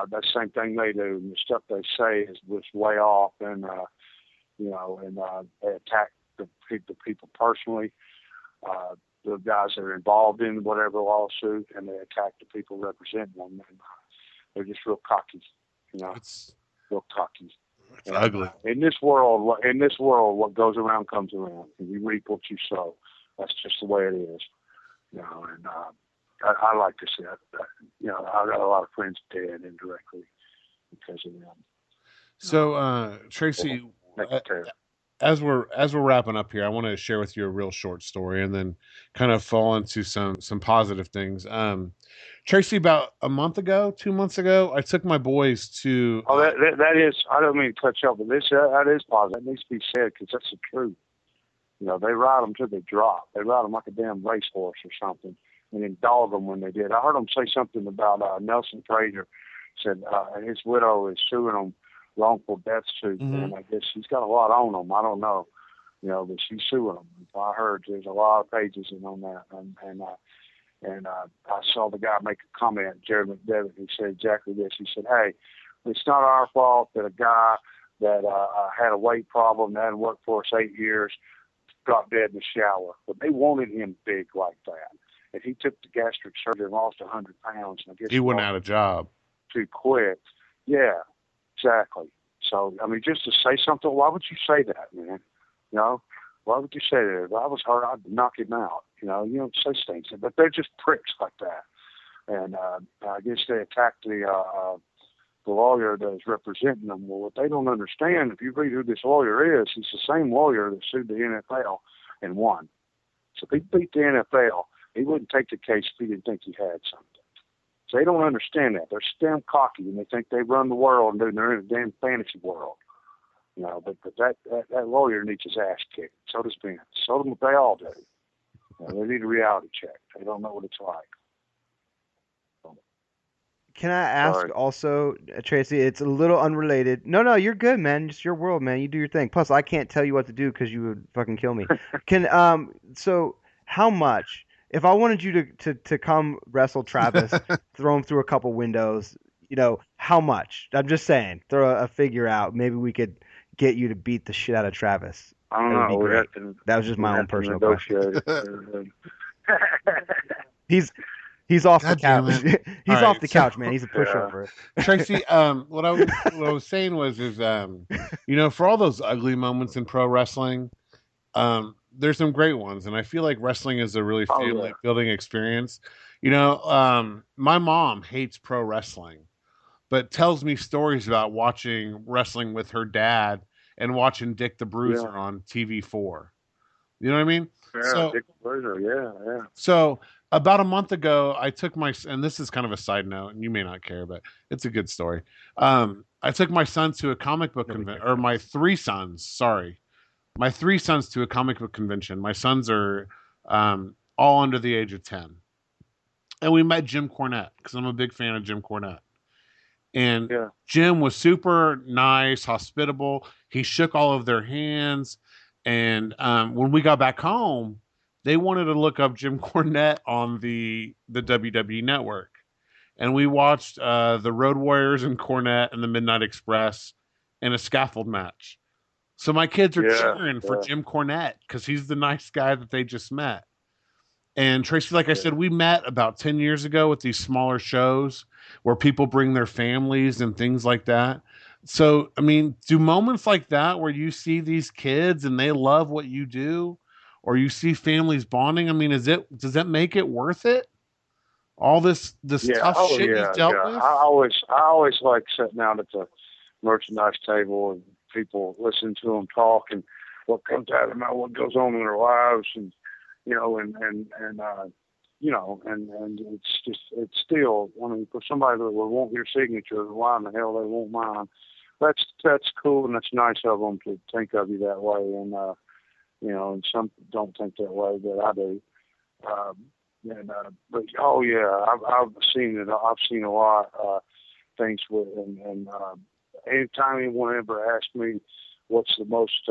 that's the same thing they do. And the stuff they say is just way off, and you know, and they attack the people personally. The guys that are involved in whatever lawsuit, and they attack the people representing them. And they're just real cocky, you know. It's real cocky. It's ugly. In this world, what goes around comes around, and you reap what you sow. That's just the way it is, you know. And I like to see that. You know, I got a lot of friends dead indirectly because of them. So, Tracy, as we're wrapping up here, I want to share with you a real short story, and then kind of fall into some positive things. Tracy, about a month ago, 2 months ago, I took my boys to. Oh, that is. I don't mean to cut you off, but that is positive. That needs to be said because that's the truth. They ride them till they drop. They ride them like a damn racehorse or something, and then dog them when they did. I heard them say something about Nelson Frazier said his widow is suing them wrongful death suit, and I guess she's got a lot on them. I don't know, but she's suing them. I heard there's a lot of pages in on that, and I saw the guy make a comment, Jared McDevitt. He said exactly this. He said, "Hey, it's not our fault that a guy that had a weight problem that hadn't worked for us 8 years dropped dead in the shower, but they wanted him big like that. If he took the gastric surgery and lost 100 pounds, and I guess he wouldn't have a job too quick." Yeah, exactly. So, I mean, just to say something, why would you say that, man? Why would you say that? If I was hurt, I'd knock him out. You don't say things, but they're just pricks like that. And I guess they attacked the lawyer that is representing them. Well, what they don't understand, if you read who this lawyer is, he's the same lawyer that sued the NFL and won. So if he beat the NFL, he wouldn't take the case if he didn't think he had something. So they don't understand that. They're damn cocky, and they think they run the world, and they're in a damn fantasy world. But that lawyer needs his ass kicked. So does Vince. So do they all do. They need a reality check. They don't know what it's like. Can I ask also, Tracy, it's a little unrelated. No, you're good, man. It's your world, man. You do your thing. Plus, I can't tell you what to do because you would fucking kill me. So how much, if I wanted you to come wrestle Travis, throw him through a couple windows, how much? I'm just saying, throw a figure out. Maybe we could get you to beat the shit out of Travis. I don't know. That was just my own personal question. He's off the couch. He's off the couch, man. He's a pushover. Tracy, what I was saying was, for all those ugly moments in pro wrestling, there's some great ones, and I feel like wrestling is a really family building experience. My mom hates pro wrestling, but tells me stories about watching wrestling with her dad and watching Dick the Bruiser on TV4. You know what I mean? Yeah, Dick the Bruiser. Yeah. So about a month ago, I took and this is kind of a side note, and you may not care, but it's a good story. I took my son to a comic book convention, or my three sons to a comic book convention. My sons are all under the age of 10. And we met Jim Cornette, because I'm a big fan of Jim Cornette. And Jim was super nice, hospitable. He shook all of their hands. And when we got back home, they wanted to look up Jim Cornette on the WWE Network. And we watched the Road Warriors and Cornette and the Midnight Express in a scaffold match. So my kids are cheering for Jim Cornette because he's the nice guy that they just met. And Tracy, like I said, we met about 10 years ago with these smaller shows where people bring their families and things like that. So, I mean, do moments like that where you see these kids and they love what you do, or you see families bonding, I mean, does that make it worth it? All this tough shit you've dealt with? I always like sitting out at the merchandise table and people listen to them talk and what comes out of them, what goes on in their lives, and and it's still, I mean, for somebody that will want your signature, why in the hell they won't mine? That's cool, and that's nice of them to think of you that way, and and some don't think that way, but I do. But I've seen it. I've seen a lot things with, and anytime anyone ever asks me what's the most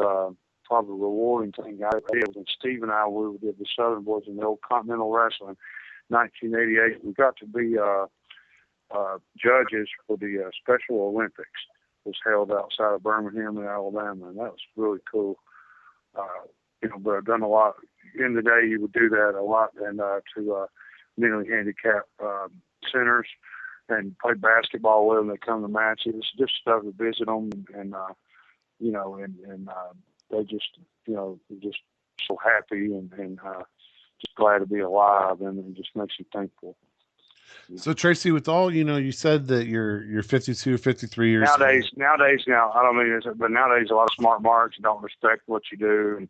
probably rewarding thing I did, when Steve and I we did the Southern Boys in the old Continental Wrestling, 1988. We got to be judges for the Special Olympics. It was held outside of Birmingham, Alabama, and that was really cool. But I've done a lot. In the day, you would do that a lot, and to mentally handicapped centers, and play basketball with them. They come to matches, just stuff to visit them, and they just, just so happy and just glad to be alive, and it just makes you thankful. So Tracy, with all, you said that you're 52, 53 years nowadays, I don't mean this, but nowadays a lot of smart marks don't respect what you do, and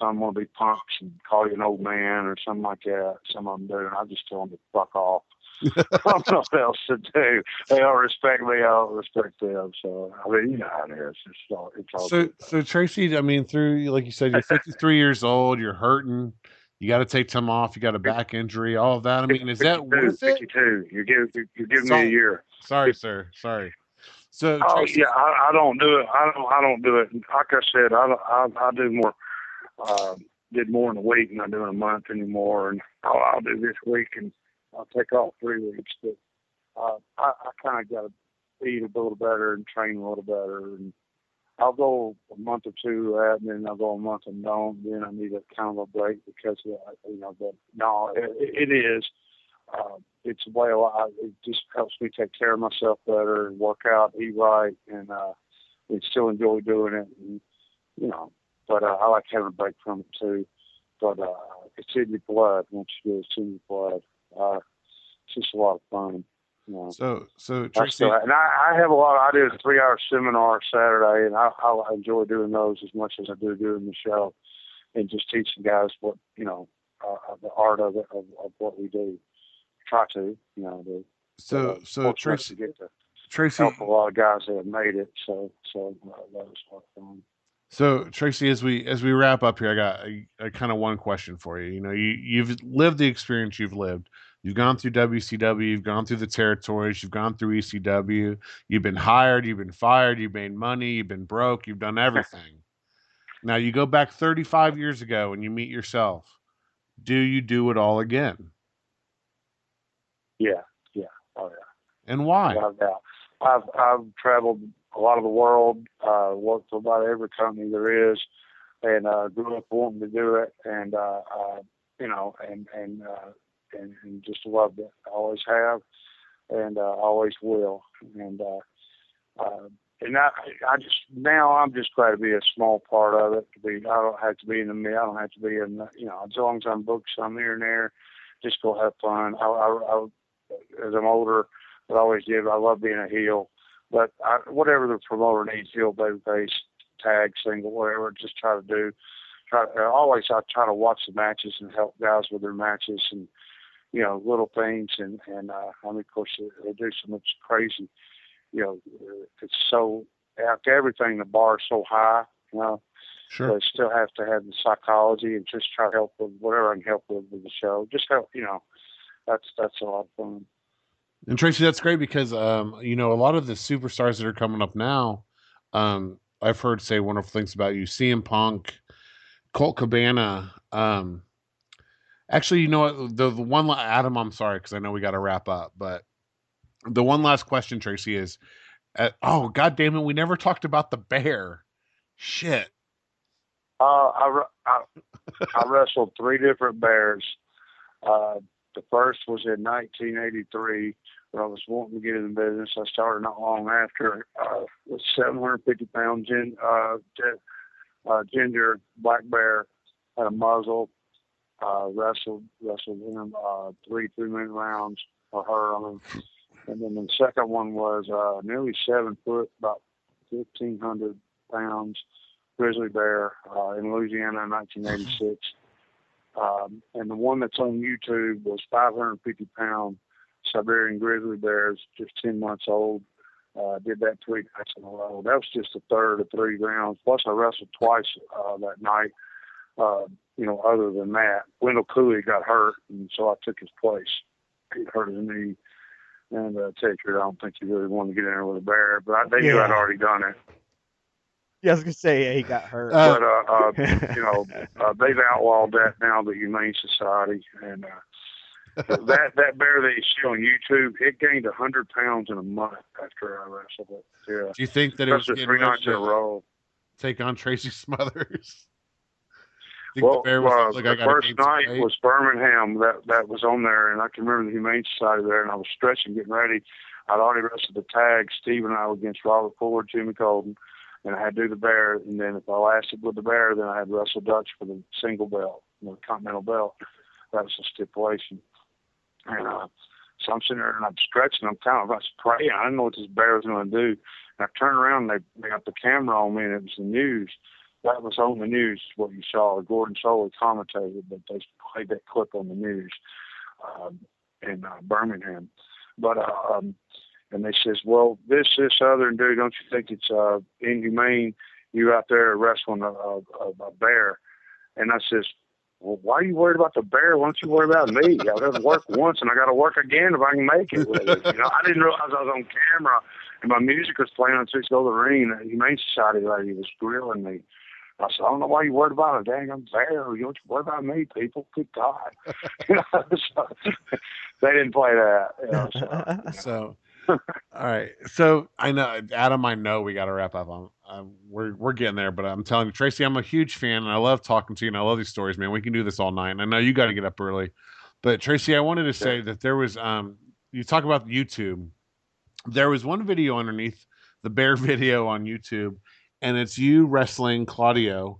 some want to be punks and call you an old man or something like that. Some of them do, and I just tell them to fuck off. I don't know what else to do. They don't respect me. I don't respect them. So I mean, you know how it is. It's all So, good. so Tracy, I mean, through like you said, you're 53 years old. You're hurting. You got to take time off. You got a back injury. All of that. I mean, is that worth it? 52. You're giving me a Sorry, year. sorry, sir. Sorry. So, Oh Tracy, yeah, I don't do it. I don't do it. Like I said, I do more. Did more in a week than I do in a month anymore. And I'll do this week, and I'll take off 3 weeks. But I kind of got to eat a little better and train a little better. And I'll go a month or two of that, and then I'll go a month and don't. Then I need a kind of a break because But no, it is. It's a way it just helps me take care of myself better and work out, eat right, and still enjoy doing it. And, but I like having a break from it too. But it's in your blood. Once you do it, it's in your blood. It's just a lot of fun. So Tracy, I have a lot. I did a 3-hour seminar Saturday, and I enjoy doing those as much as I do doing the show, and just teaching guys what the art of it, of what we do. Try to, So Tracy, help a lot of guys that have made it. So that was a lot of fun. So Tracy, as we wrap up here, I got a kind of one question for you. You've lived the experience you've lived. You've gone through WCW, you've gone through the territories, you've gone through ECW, you've been hired, you've been fired, you've made money, you've been broke, you've done everything. Now you go back 35 years ago and you meet yourself. Do you do it all again? Yeah. Oh yeah. And why? I've traveled a lot of the world, worked for about every company there is, and grew up wanting to do it, and and just loved it. I always have, and always will. And I'm just glad to be a small part of it. I don't have to be in the middle. I don't have to be in as long as I'm booked some here and there, just go have fun. I as I'm older, I always did. I love being a heel, but whatever the promoter needs, heel, babyface, tag, single, whatever, just try to do. I try to watch the matches and help guys with their matches and little things and of course they do so much crazy. It's so after everything the bar is so high, Sure. But still have to have the psychology and just try to help with whatever I can help with the show. Just help, that's a lot of fun. And Tracy, that's great because a lot of the superstars that are coming up now, I've heard say wonderful things about you. CM Punk, Colt Cabana. Actually, what? The one, Adam, I'm sorry because I know we got to wrap up, but the one last question, Tracy, is, God damn it, we never talked about the bear. Shit. I wrestled 3 different bears. The first was in 1983 when I was wanting to get in the business. I started not long after with 750-pound ginger black bear, had a muzzle. Wrestled him 3 3-minute rounds for her. And then the second one was nearly 7 foot, about 1,500 pounds, grizzly bear in Louisiana in 1986. And the one that's on YouTube was 550-pound Siberian grizzly bears, just 10 months old. Did that 3 nights in a row. That was just a third of 3 rounds. Plus, I wrestled twice that night. Other than that, Wendell Cooley got hurt, and so I took his place. He hurt his knee. And tell you the truth, I don't think he really wanted to get in there with a bear, but they knew I'd already done it. Yeah, I was gonna say he got hurt. They've outlawed that now, the Humane Society, and that bear that you see on YouTube, it gained 100 pounds in a month after I wrestled it. Yeah. Do you think that it was getting 3 nights in a row? Take on TRACY Smothers? Well, the first night was Birmingham that was on there, and I can remember the Humane Society there, and I was stretching, getting ready. I'd already wrestled the tag. Steve and I were against Robert Ford, Jimmy Colton, and I had to do the bear. And then if I lasted with the bear, then I had to wrestle Dutch for the single belt, the Continental belt. That was a stipulation. And so I'm sitting there and I'm stretching. I'm kind of praying. I didn't know what this bear was going to do. And I turned around and they got the camera on me, and it was the news. That was on the news, what you saw. Gordon Soley commentated, but they played that clip on the news. in Birmingham. But and they says, well, this other dude, don't you think it's inhumane? You out there wrestling a bear? And I says, well, why are you worried about the bear? Why don't you worry about me? I didn't work once, and I got to work again if I can make it with it. You know, I didn't realize I was on camera, and my music was playing on 6 Go to the Ring. The Humane Society lady was grilling me. I said, I don't know why you worried about a dang bear. You don't worry about me, people. Good God. You know, so, they didn't play that. You know, so all right. So I know, Adam, I know we got to wrap up on. We're getting there, but I'm telling you, Tracy, I'm a huge fan, and I love talking to you, and I love these stories, man. We can do this all night, and I know you got to get up early. But Tracy, I wanted to say that there was, you talk about YouTube. There was one video underneath the bear video on YouTube, and it's you wrestling Claudio,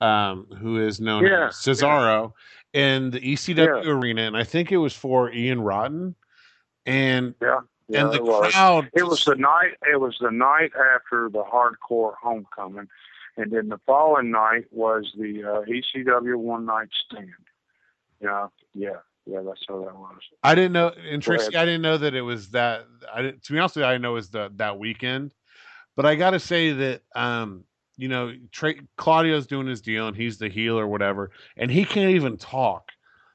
who is known as Cesaro, in the ECW arena, and I think it was for Ian Rotten, and and the crowd. It was the night. It was the night after the Hardcore Homecoming, and then the following night was the ECW One Night Stand. Yeah. That's how that was. I didn't know, and Tracy, I didn't know that it was that. To be honest with you, I didn't know it was that weekend. But I got to say that, you know, Claudio's doing his deal, and he's the heel or whatever, and he can't even talk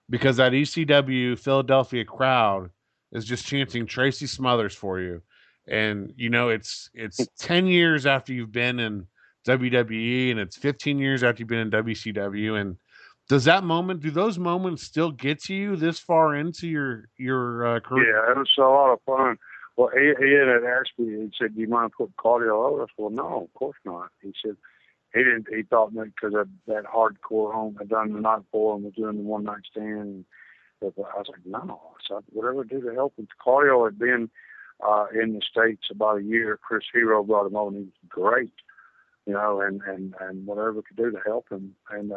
because that ECW Philadelphia crowd is just chanting Tracy Smothers for you. And, you know, it's 10 years after you've been in WWE, and it's 15 years after you've been in WCW. And do those moments still get to you this far into your career? Yeah, it was a lot of fun. Well, Ian had asked me, he said, do you mind putting Claudio over? I said, well, no, of course not. He said, he thought that because of that Hardcore Home had done the night before and was doing the One Night Stand. I was like, no. I said, whatever I do to help him. Claudio had been in the States about a year. Chris Hero brought him over, and he was great, you know, and whatever we could do to help him. And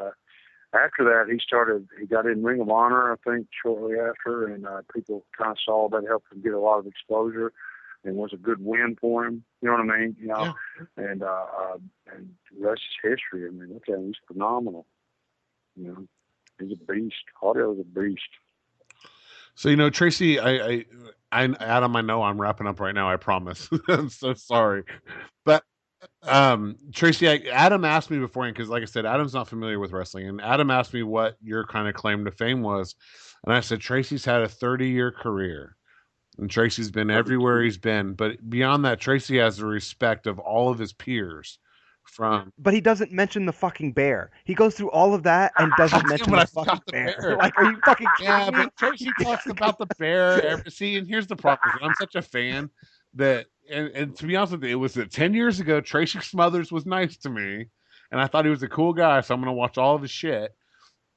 after that, he got in Ring of Honor, I think, shortly after, and people kind of saw that helped him get a lot of exposure and was a good win for him. You know what I mean? You know, and the rest is history. I mean, look at him. He's phenomenal. You know, he's a beast. Claudio's a beast. So, you know, Tracy, I Adam, I know I'm wrapping up right now. I promise. I'm so sorry. But Tracy, Adam asked me beforehand, because like I said, Adam's not familiar with wrestling, and Adam asked me what your kind of claim to fame was, and I said Tracy's had a 30-year career, and Tracy's been everywhere he's been, but beyond that, Tracy has the respect of all of his peers. But he doesn't mention the fucking bear. He goes through all of that and doesn't mention the fucking bear. Like, are you fucking kidding me? But Tracy talks about the bear. See, and here's the problem. I'm such a fan that, and to be honest with you, it was 10 years ago, Tracy Smothers was nice to me, and I thought he was a cool guy, so I'm going to watch all of his shit.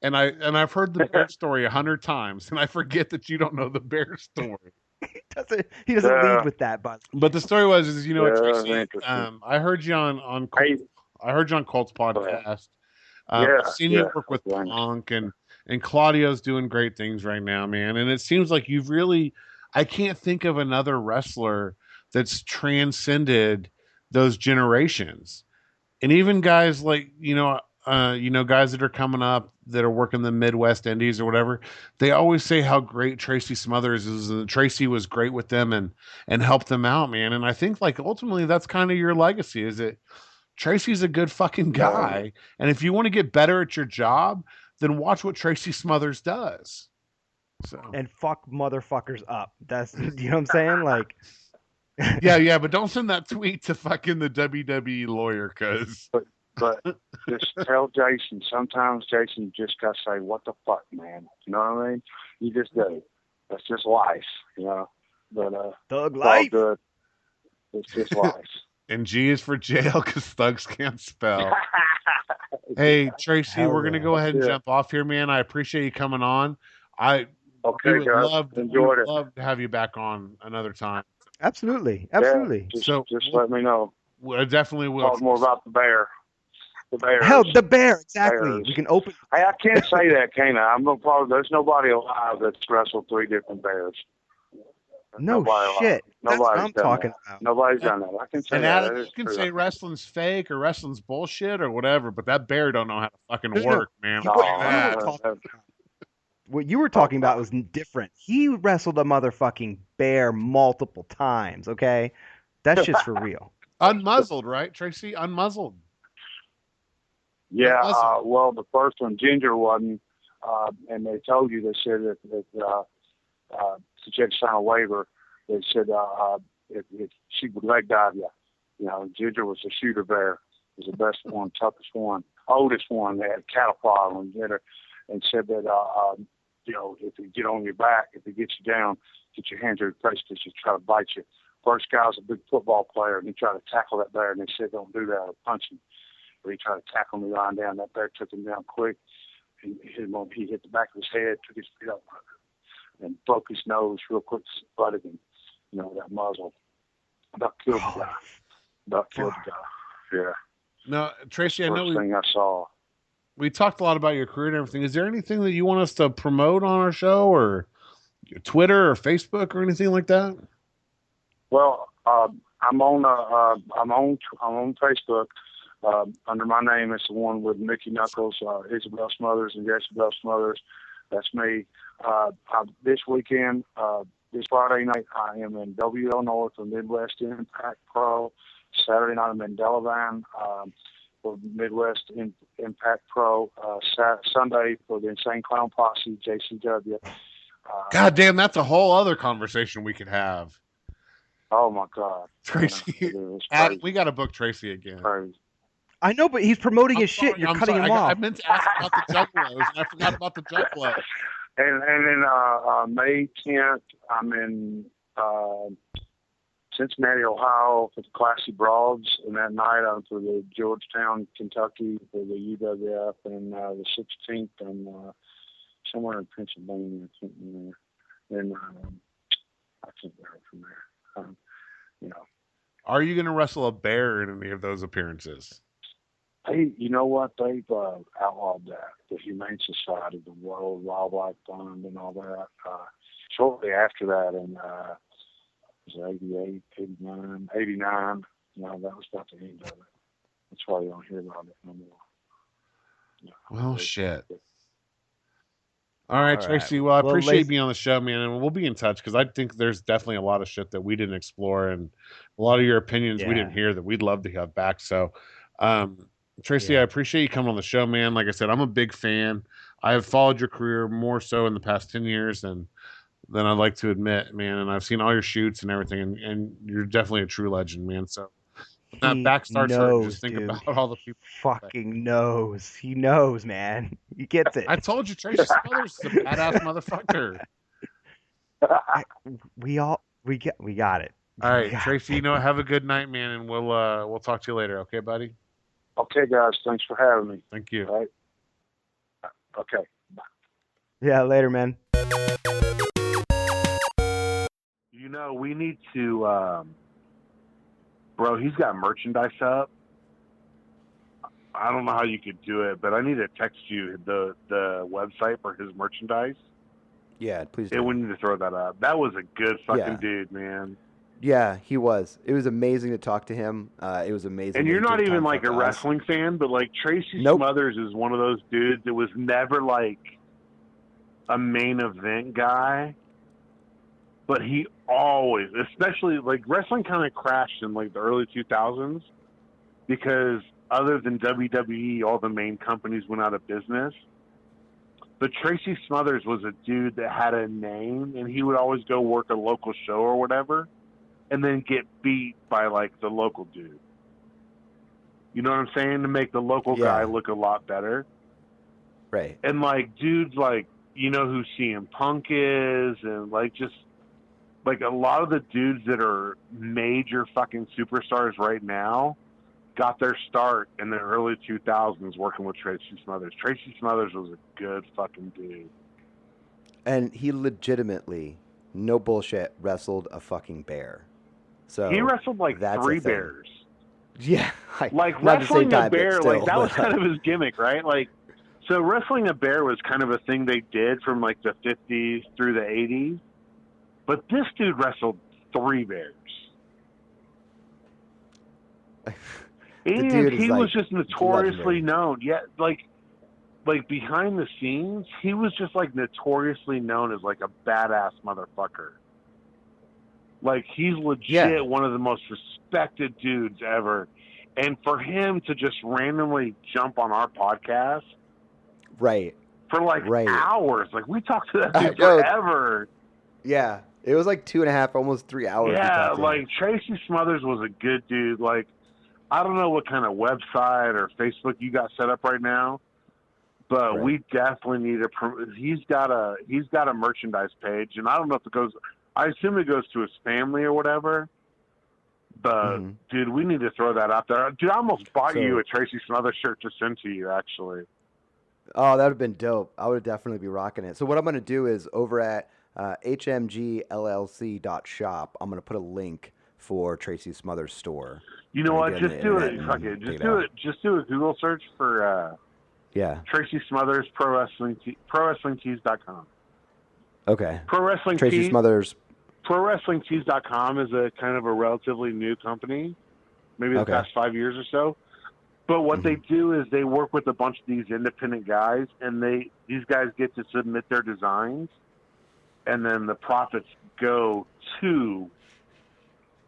And I've heard the bear story 100 times, and I forget that you don't know the bear story. He doesn't lead with that, but the story was, you know, Tracy, I heard you on Colt's podcast. I've seen you work with Punk, and Claudio's doing great things right now, man. And it seems like you've really, I can't think of another wrestler that's transcended those generations. And even guys like, guys that are coming up that are working the Midwest Indies or whatever, they always say how great Tracy Smothers is, and Tracy was great with them and helped them out, man. And I think, like, ultimately that's kind of your legacy, is that Tracy's a good fucking guy. And if you want to get better at your job, then watch what Tracy Smothers does. So. And fuck motherfuckers up. That's, you know what I'm saying? Like, yeah, but don't send that tweet to fucking the WWE lawyer, cause. But just tell Jason. Sometimes Jason just got to say, "What the fuck, man?" You know what I mean? You just do. That's just life, you know. But thug life. Good. It's just life. And G is for jail because thugs can't spell. Hey, Tracy, we're gonna go ahead and jump off here, man. I appreciate you coming on. Okay, guys. Enjoyed it. Love to have you back on another time. Absolutely. Yeah, just let me know. I definitely will. Talk more about the bear. The bears. Hell, the bear, exactly. Bears. We can open. Hey, I can't say that, can I? There's nobody alive that's wrestled 3 different bears. No shit. That's what I'm talking about. Nobody's done that. I can say and that. Adam, you can say wrestling's fake or wrestling's bullshit or whatever, but that bear don't know how to fucking work, man. what you were talking about was different. He wrestled a motherfucking bear multiple times. Okay, that shit's for real. Unmuzzled, right, Tracy? Unmuzzled. Yeah, well, the first one, Ginger wasn't, and they told you, they said that she had to sign a waiver. They said if she would leg dive you. You know, Ginger was a shooter bear, was the best one, toughest one, oldest one. They had cattle prod on Ginger, and said that you know, if you get on your back, if he gets you down, get your hands in your face because you try to bite you. First guy was a big football player, and he tried to tackle that bear, and they said don't do that or punch him. But he tried to tackle me lying down. That bear took him down quick. He hit the back of his head, took his feet up, and broke his nose real quick, butted him. You know, that muzzle. About killed the guy. About killed the guy. Yeah. Now, Tracy, I know First thing I saw. We talked a lot about your career and everything. Is there anything that you want us to promote on our show, or Twitter or Facebook or anything like that? Well, I'm on Facebook under my name. It's the one with Mickey Knuckles, Isabel Smothers, and Jezebel Smothers. That's me. This weekend, this Friday night, I am in W, Illinois for Midwest Impact Pro. Saturday night, I'm in Delavan for Midwest Impact Pro. Sunday for the Insane Clown Posse, JCW. God damn, that's a whole other conversation we could have. Oh my God, Tracy! We got to book Tracy again. Crazy. I know, but he's promoting his shit. You're cutting him off. I meant to ask about the Juggalos, and I forgot about the Juggalos. And then May 10th, I'm in Cincinnati, Ohio for the Classy Broads, and that night I'm for the Georgetown, Kentucky for the UWF, and the 16th I'm somewhere in Pennsylvania. I can't remember. Then I can't remember from there. You know. Are you going to wrestle a bear in any of those appearances? Hey, you know what? They've outlawed that. The Humane Society, the World Wildlife Fund, and all that. Shortly after that, in it was 88, 89, 89. You know, that was about the end of it. That's why you don't hear about it no more. You know, well, shit. All right, Tracy. Well, I appreciate you being on the show, man, and we'll be in touch because I think there's definitely a lot of shit that we didn't explore and a lot of your opinions we didn't hear that we'd love to have back. So, Tracy, I appreciate you coming on the show, man. Like I said, I'm a big fan. I have followed your career more so in the past 10 years than I'd like to admit, man. And I've seen all your shoots and everything, and you're definitely a true legend, man. So when that back starts hurting, just think about all the people. Fucking knows. He knows, man. He gets it. I told you, Tracy Smothers is a badass motherfucker. We got it. All right, Tracy, have a good night, man, and we'll talk to you later, okay, buddy? Okay, guys. Thanks for having me. Thank you. All right. Okay. Bye. Yeah, later, man. You know, we need to, bro, he's got merchandise up. I don't know how you could do it, but I need to text you the website for his merchandise. Yeah, please do. And we need to throw that up. That was a good fucking dude, man. Yeah, he was. It was amazing to talk to him. It was amazing. And you're not even like a wrestling fan, but like Tracy Smothers is one of those dudes that was never like a main event guy, but he always, especially like wrestling kind of crashed in like the early 2000s because other than WWE, all the main companies went out of business. But Tracy Smothers was a dude that had a name, and he would always go work a local show or whatever, and then get beat by like the local dude. You know what I'm saying? To make the local guy look a lot better. Right. And like dudes like, you know who CM Punk is, and like just like a lot of the dudes that are major fucking superstars right now got their start in the early 2000s working with Tracy Smothers. Tracy Smothers was a good fucking dude. And he legitimately, no bullshit, wrestled a fucking bear. So he wrestled like 3 bears. Yeah. Like wrestling a bear, like that was kind of his gimmick, right? Like, so wrestling a bear was kind of a thing they did from like the 50s through the 80s. But this dude wrestled 3 bears. And he was just notoriously known. Yeah, like like behind the scenes, he was just like notoriously known as like a badass motherfucker. Like he's legit one of the most respected dudes ever. And for him to just randomly jump on our podcast, right, for like hours, like we talked to that dude forever. Yeah, it was like 2.5, almost 3 hours. Yeah, like Tracy Smothers was a good dude. Like I don't know what kind of website or Facebook you got set up right now, but we definitely need he's got a merchandise page, and I don't know if it goes. I assume it goes to his family or whatever. But dude, we need to throw that out there. Dude, I almost bought you a Tracy Smothers shirt to send to you, actually. Oh, that would have been dope. I would definitely be rocking it. So what I'm going to do is over at HMGLLC.SHOP, I'm going to put a link for Tracy Smothers' store. You know what? Just do it. Fuck it. Just do it. Just do a Google search for Tracy Smothers ProWrestlingTees.com. Okay. Tracy Smothers. ProWrestlingTees.com is a kind of a relatively new company, maybe the past 5 years or so. But what they do is they work with a bunch of these independent guys, and these guys get to submit their designs, and then the profits go to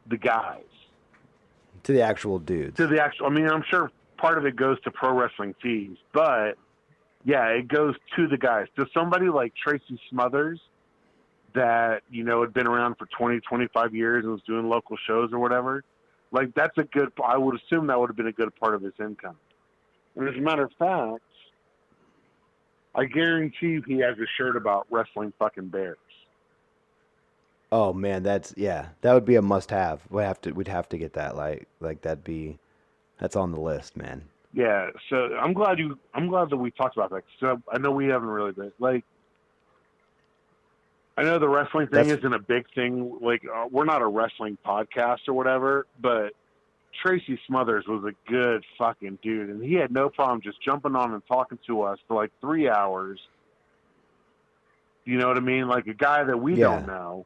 the guys. To the actual dudes. I mean, I'm sure part of it goes to Pro Wrestling Tees, but yeah, it goes to the guys. To somebody like Tracy Smothers that, you know, had been around for 20, 25 years and was doing local shows or whatever, like that's I would assume that would have been a good part of his income. And as a matter of fact, I guarantee you he has a shirt about wrestling fucking bears. Oh man, that would be a must-have. We'd have to get that. Like that's on the list, man. Yeah, so I'm glad that we talked about that. So I know we haven't really been I know the wrestling thing isn't a big thing. Like we're not a wrestling podcast or whatever, but Tracy Smothers was a good fucking dude, and he had no problem just jumping on and talking to us for like 3 hours. You know what I mean? Like a guy that we don't know.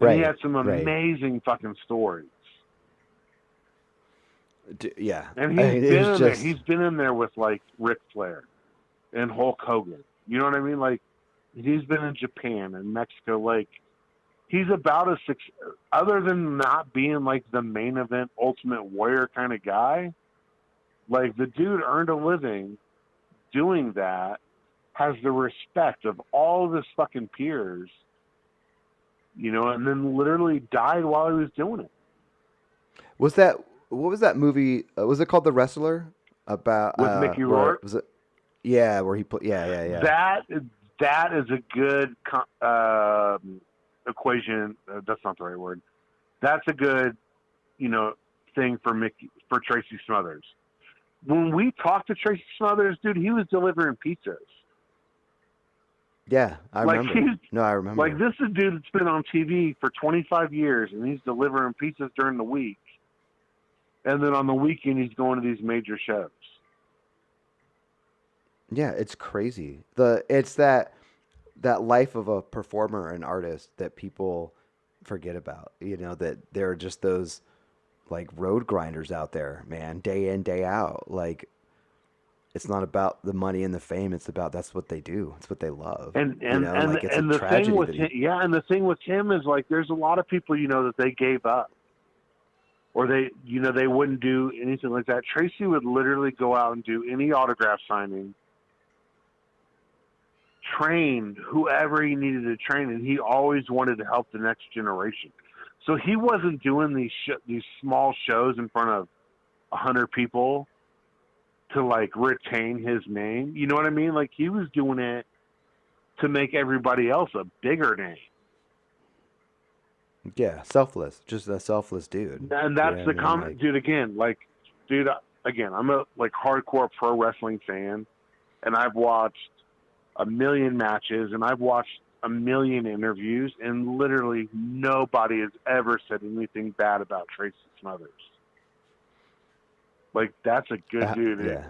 And he had some amazing fucking stories. Yeah. And he's been in there with like Ric Flair and Hulk Hogan. You know what I mean? Like he's been in Japan and Mexico. Like he's about other than not being like the main event Ultimate Warrior kind of guy, like the dude earned a living doing that, has the respect of all of his fucking peers, you know, and then literally died while he was doing it. What was that movie? Was it called The Wrestler? About with Mickey Rourke? Was it? Yeah, where he put. Yeah. That is a good equation. That's not the right word. That's a good, you know, thing for Tracy Smothers. When we talked to Tracy Smothers, dude, he was delivering pizzas. Yeah, I remember. I remember. Like this is a dude that's been on TV for 25 years, and he's delivering pizzas during the week. And then on the weekend, he's going to these major shows. Yeah, it's crazy. It's that life of a performer and artist that people forget about. You know, that there are just those like road grinders out there, man, day in, day out. Like it's not about the money and the fame. It's about that's what they do. It's what they love. And the thing with him, and the thing with him is like there's a lot of people, you know, that they gave up. Or they wouldn't do anything like that. Tracy would literally go out and do any autograph signing, train whoever he needed to train, and he always wanted to help the next generation. So he wasn't doing these small shows in front of 100 people to like retain his name. You know what I mean? Like he was doing it to make everybody else a bigger name. Yeah, selfless, just a selfless dude. And that's the comment, dude. Again, I'm a like hardcore pro wrestling fan, and I've watched a million matches, and I've watched a million interviews, and literally nobody has ever said anything bad about Tracy Smothers. Like that's a good dude. Yeah.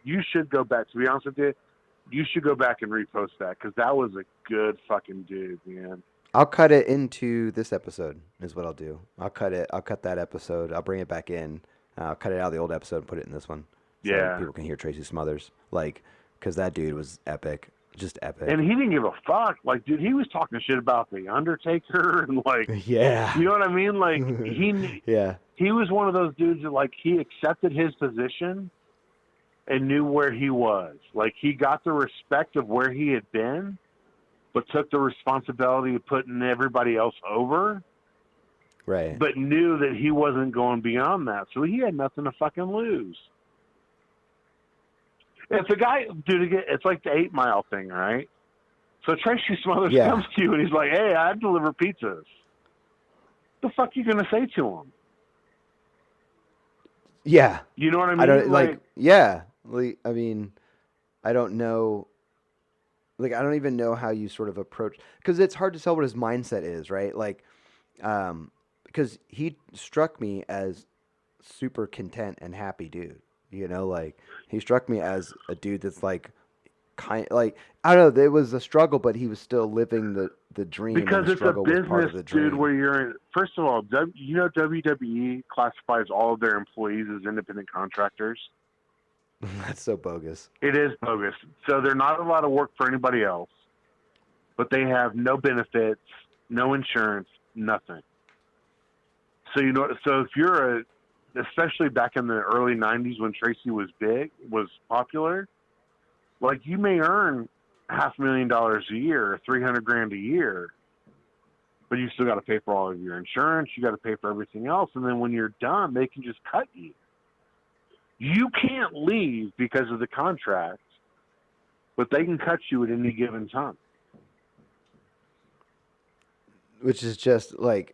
You should go back. To be honest with you, you should go back and repost that because that was a good fucking dude, man. I'll cut it into this episode is what I'll do. I'll cut that episode. I'll bring it back in. I'll cut it out of the old episode and put it in this one. So people can hear Tracy Smothers. Like because that dude was epic. Just epic. And he didn't give a fuck. Like, dude, he was talking shit about The Undertaker and, like, yeah. You know what I mean? Like, he was one of those dudes that, like, he accepted his position and knew where he was. Like, he got the respect of where he had been, but took the responsibility of putting everybody else over. Right. But knew that he wasn't going beyond that. So he had nothing to fucking lose. If the guy, dude, it's like the 8 Mile thing, right? So TRACY Smothers comes to you and he's like, hey, I deliver pizzas. The fuck you going to say to him? Yeah. You know what I mean? I don't, like, yeah. Like, I mean, I don't know. Like, I don't even know how you sort of approach, because it's hard to tell what his mindset is, right? Like, because he struck me as super content and happy dude. You know, like, he struck me as a dude that's like, I don't know, it was a struggle, but he was still living the dream. Because and the it's a struggle was part of business, the dream. dude, where you're in. First of all, you know WWE classifies all of their employees as independent contractors. That's so bogus. It is bogus. So they're not allowed to work for anybody else, but they have no benefits, no insurance, nothing. So, you know, so if you're especially back in the early 90s when TRACY was popular, like, you may earn $500,000 a year, or $300,000 a year, but you still got to pay for all of your insurance. You got to pay for everything else. And then when you're done, they can just cut you. You can't leave because of the contract, but they can cut you at any given time. Which is just like,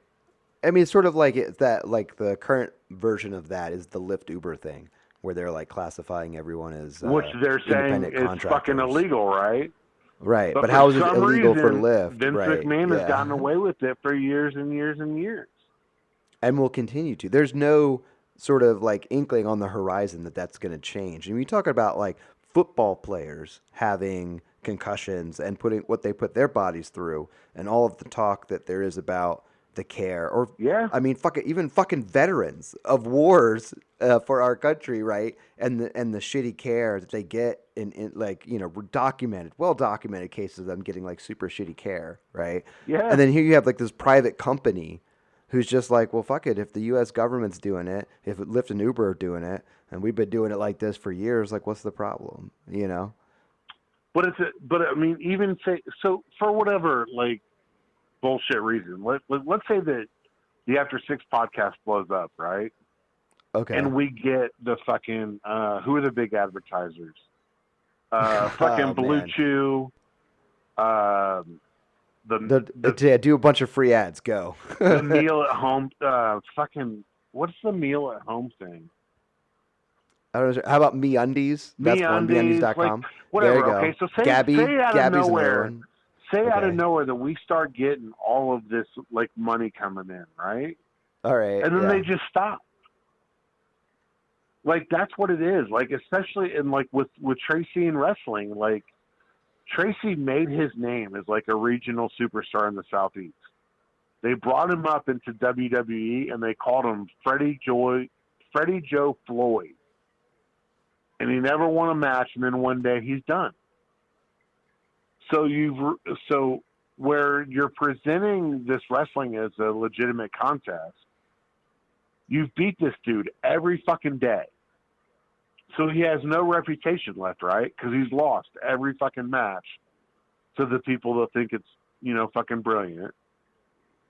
I mean, it's sort of like that, like the current version of that is the Lyft Uber thing, where they're like classifying everyone as which they're saying is fucking illegal, right? Right, but how is it illegal reason, for Lyft? Vince right. McMahon has gotten away with it for years and years and years, and will continue to. There's no sort of like inkling on the horizon that that's going to change. And we talk about like football players having concussions and putting what they put their bodies through, and all of the talk that there is about the care, or I mean, even fucking veterans of wars for our country, right? And the shitty care that they get in like, you know, well documented cases of them getting like super shitty care, right? Yeah. And then here you have like this private company who's just like, well, fuck it. If the U.S. government's doing it, if Lyft and Uber are doing it, and we've been doing it like this for years, like, what's the problem? You know? But I mean, even say, so for whatever, like, bullshit reason, let's say that the After6 podcast blows up, right? Okay. And we get the fucking, who are the big advertisers? Fucking Blue Chew, do a bunch of free ads. Go. The meal at home. Fucking. What's the meal at home thing? I don't know. How about MeUndies? That's one. MeUndies.com. Like, whatever. There you go. Okay, so say Gabby's out of nowhere. one. Out of nowhere that we start getting all of this like money coming in, right? All right. And then they just stop. Like, that's what it is. Like, especially in like with TRACY in wrestling, like, TRACY made his name as like a regional superstar in the Southeast. They brought him up into WWE and they called him Freddie Joe Floyd. And he never won a match, and then one day he's done. So where you're presenting this wrestling as a legitimate contest, you've beat this dude every fucking day. So he has no reputation left, right? Because he's lost every fucking match to the people that think it's, you know, fucking brilliant.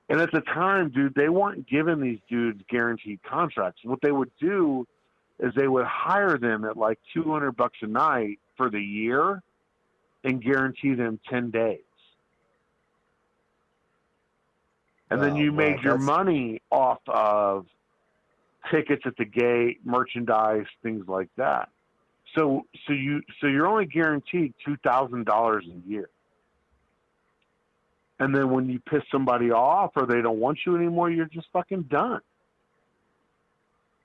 And at the time, dude, they weren't giving these dudes guaranteed contracts. What they would do is they would hire them at like $200 a night for the year and guarantee them 10 days. And then you made your money off of tickets at the gate, merchandise, things like that. So you're only guaranteed $2,000 a year. And then when you piss somebody off or they don't want you anymore, you're just fucking done.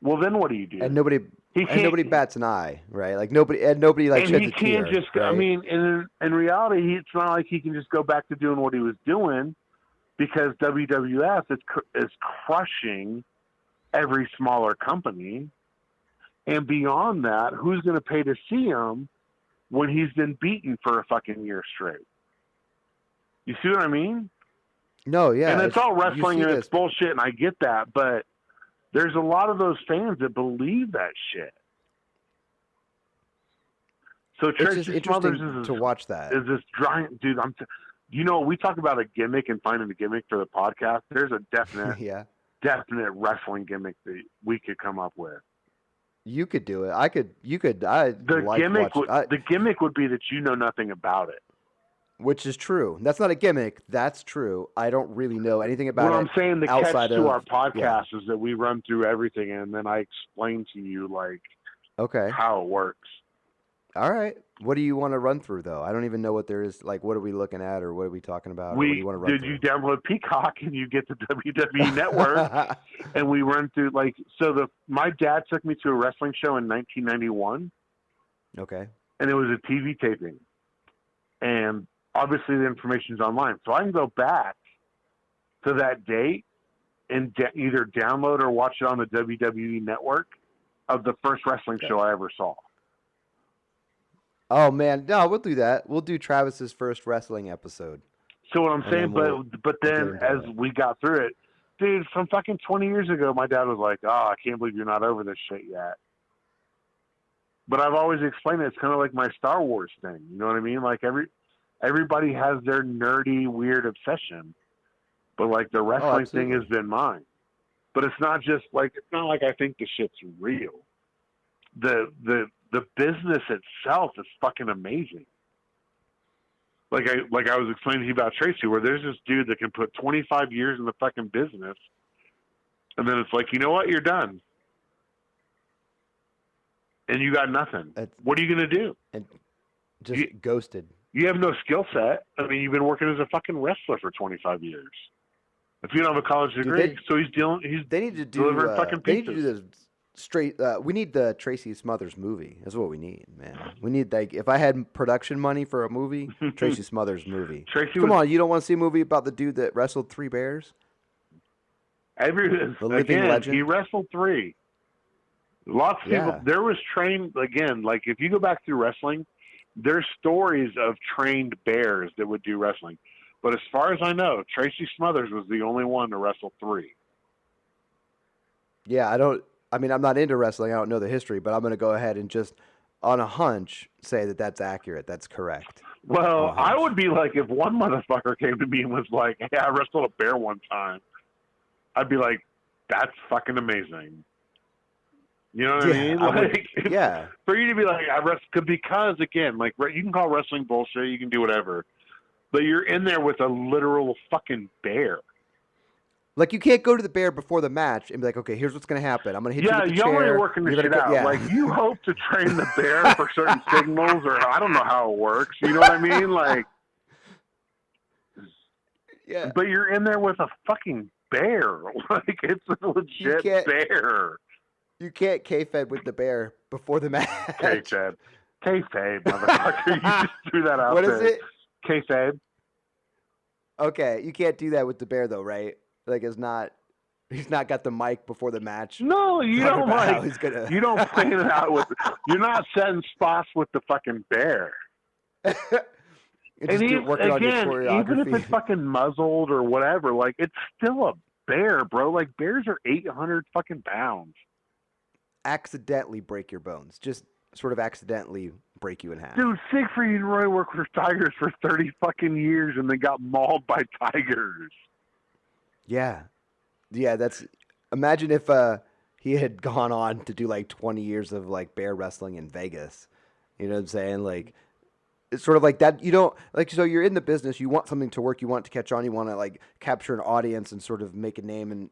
Well, then what do you do? And nobody bats an eye, right? Like nobody like sheds a tear. And he can't just. Right? I mean, in reality, it's not like he can just go back to doing what he was doing, because WWF is crushing every smaller company, and beyond that, who's going to pay to see him when he's been beaten for a fucking year straight. You see what I mean? No, yeah. And it's all wrestling and it's bullshit, and I get that, but there's a lot of those fans that believe that shit. So Tracy Smothers to watch that. Is this giant dude? We talk about a gimmick and finding a gimmick for the podcast. There's a definite, definite wrestling gimmick that we could come up with. You could do it. The gimmick would be that you know nothing about it. Which is true. That's not a gimmick. That's true. I don't really know anything about it. What I'm saying, the catch to our podcast is that we run through everything, and then I explain to you, how it works. All right. What do you want to run through, though? I don't even know what there is. What are we looking at, or what are we talking about? What do you want to run through? You download Peacock, and you get the WWE Network, and we run through, my dad took me to a wrestling show in 1991. Okay. And it was a TV taping. And obviously the information's online. So I can go back to that date and either download or watch it on the WWE Network of the first wrestling show I ever saw. Oh, man. No, we'll do that. We'll do Travis's first wrestling episode. So what I'm saying, but then as we got through it, dude, from fucking 20 years ago, my dad was like, I can't believe you're not over this shit yet. But I've always explained it. It's kind of like my Star Wars thing. You know what I mean? Everybody has their nerdy, weird obsession, but the wrestling thing has been mine. But it's not just it's not like I think the shit's real. The business itself is fucking amazing. Like I was explaining to you about Tracy, where there's this dude that can put 25 years in the fucking business, and then it's like, you know what, you're done, and you got nothing. What are you gonna do? And just ghosted. You have no skill set. I mean, you've been working as a fucking wrestler for 25 years. If you don't have a college degree, they need to do delivering fucking pizzas. They need to do this straight. We need the Tracy Smothers movie. That's what we need, man. We need if I had production money for a movie, Tracy Smothers movie. Come on, you don't want to see a movie about the dude that wrestled 3 bears? The living legend. He wrestled 3. Lots of people. There was trained again. If you go back through wrestling, there's stories of trained bears that would do wrestling. But as far as I know, Tracy Smothers was the only one to wrestle 3. Yeah, I'm not into wrestling. I don't know the history, but I'm going to go ahead and just, on a hunch, say that that's accurate. That's correct. Well, I would be if one motherfucker came to me and was like, hey, I wrestled a bear one time. I'd be like, that's fucking amazing. You know what I mean? For you to be like, I wrestle, because again, you can call wrestling bullshit, you can do whatever, but you're in there with a literal fucking bear. You can't go to the bear before the match and be like, okay, here's what's going to happen. I'm going to hit you with the chair. Yeah, you're working this shit out. Yeah. You hope to train the bear for certain signals, or I don't know how it works. You know what I mean? Yeah. But you're in there with a fucking bear. It's a legit bear. You can't kayfabe with the bear before the match. Kayfabe, motherfucker. You just threw that out there. What is it? Kayfabe. Okay, you can't do that with the bear, though, right? He's not got the mic before the match. No, you don't you don't plan it out with. You're not setting spots with the fucking bear. And even if it's fucking muzzled or whatever, it's still a bear, bro. Bears are 800 fucking pounds. Accidentally break your bones. Just sort of accidentally break you in half. Dude, Siegfried and Roy worked with tigers for 30 fucking years and they got mauled by tigers. Yeah. Yeah, imagine if he had gone on to do 20 years of bear wrestling in Vegas. You know what I'm saying? It's sort of like that. You don't so you're in the business, you want something to work, you want to catch on, you want to capture an audience and sort of make a name and,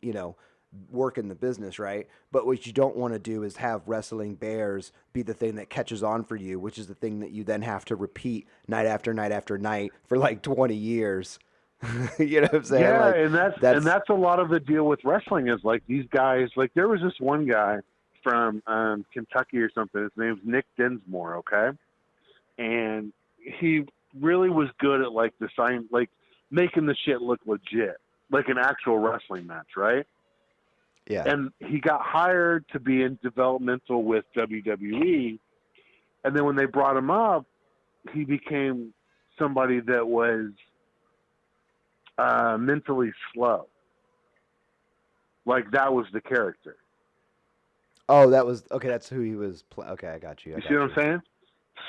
work in the business, right? But what you don't want to do is have wrestling bears be the thing that catches on for you, which is the thing that you then have to repeat night after night after night for 20 years. You know what I'm saying? Yeah, and that's a lot of the deal with wrestling is these guys, there was this one guy from Kentucky or something. His name's Nick Dinsmore, okay? And he really was good at the sign, making the shit look legit, an actual wrestling match, right? Yeah. And he got hired to be in developmental with WWE. And then when they brought him up, he became somebody that was mentally slow. Like, that was the character. Oh, that was okay. That's who he was. Okay, I got you. You see what I'm saying?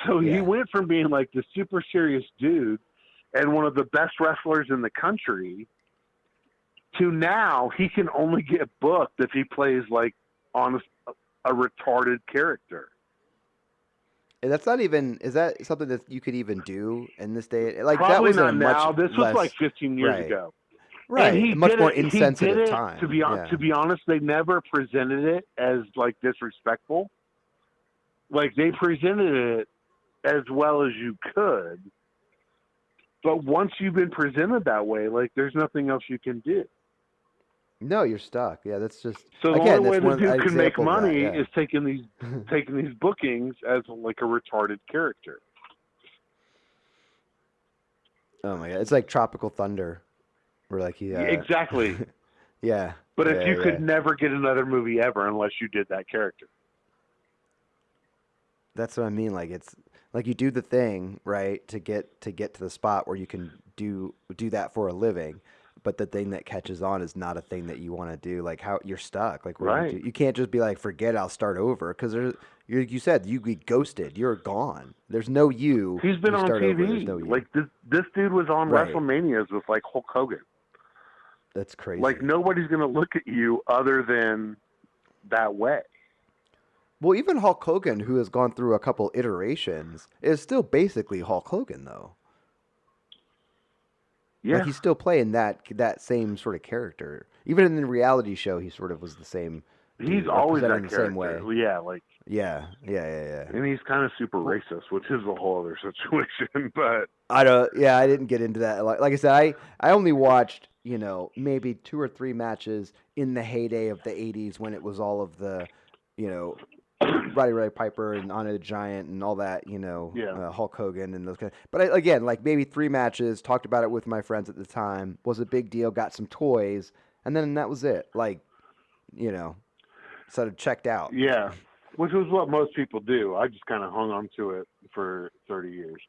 So he went from being like the super serious dude and one of the best wrestlers in the country to now he can only get booked if he plays like on a retarded character. And that's not even. Is that something that you could even do in this day? Like Probably that was not now. This was less, like 15 years ago. Right, and he much more it, insensitive he did it, time. To be honest, they never presented it as like disrespectful. Like they presented it as well as you could, but once you've been presented that way, like there's nothing else you can do. No, you're stuck. Yeah, that's just. So the again, only way the dude can make example of that, money yeah. is taking these bookings as like a retarded character. Oh my god, it's like Tropical Thunder, where like he. Exactly. Yeah. But yeah, if you could never get another movie ever unless you did that character. That's what I mean. Like it's like you do the thing right to get to the spot where you can do that for a living, but the thing that catches on is not a thing that you want to do. Like how you're stuck. Like right. You can't just be like, forget it, I'll start over, because you said you get ghosted. You're gone. There's no you. He's been on TV. No you. Like this dude was on right. WrestleManias with like Hulk Hogan. That's crazy. Like nobody's gonna look at you other than that way. Well, even Hulk Hogan, who has gone through a couple iterations, is still basically Hulk Hogan, though. Yeah, like he's still playing that same sort of character. Even in the reality show, he sort of was the same. He's always that the character. Same way. Yeah, like. Yeah. And he's kind of super racist, which is a whole other situation. But I didn't get into that. Like I said, I only watched maybe 2 or 3 matches in the heyday of the '80s when it was all of the Roddy Ray Piper and Andre the Giant and all that, Hulk Hogan and those kind of. But again, like maybe 3 matches, talked about it with my friends at the time, was a big deal, got some toys, and then that was it. Like, sort of checked out. Yeah, which was what most people do. I just kind of hung on to it for 30 years.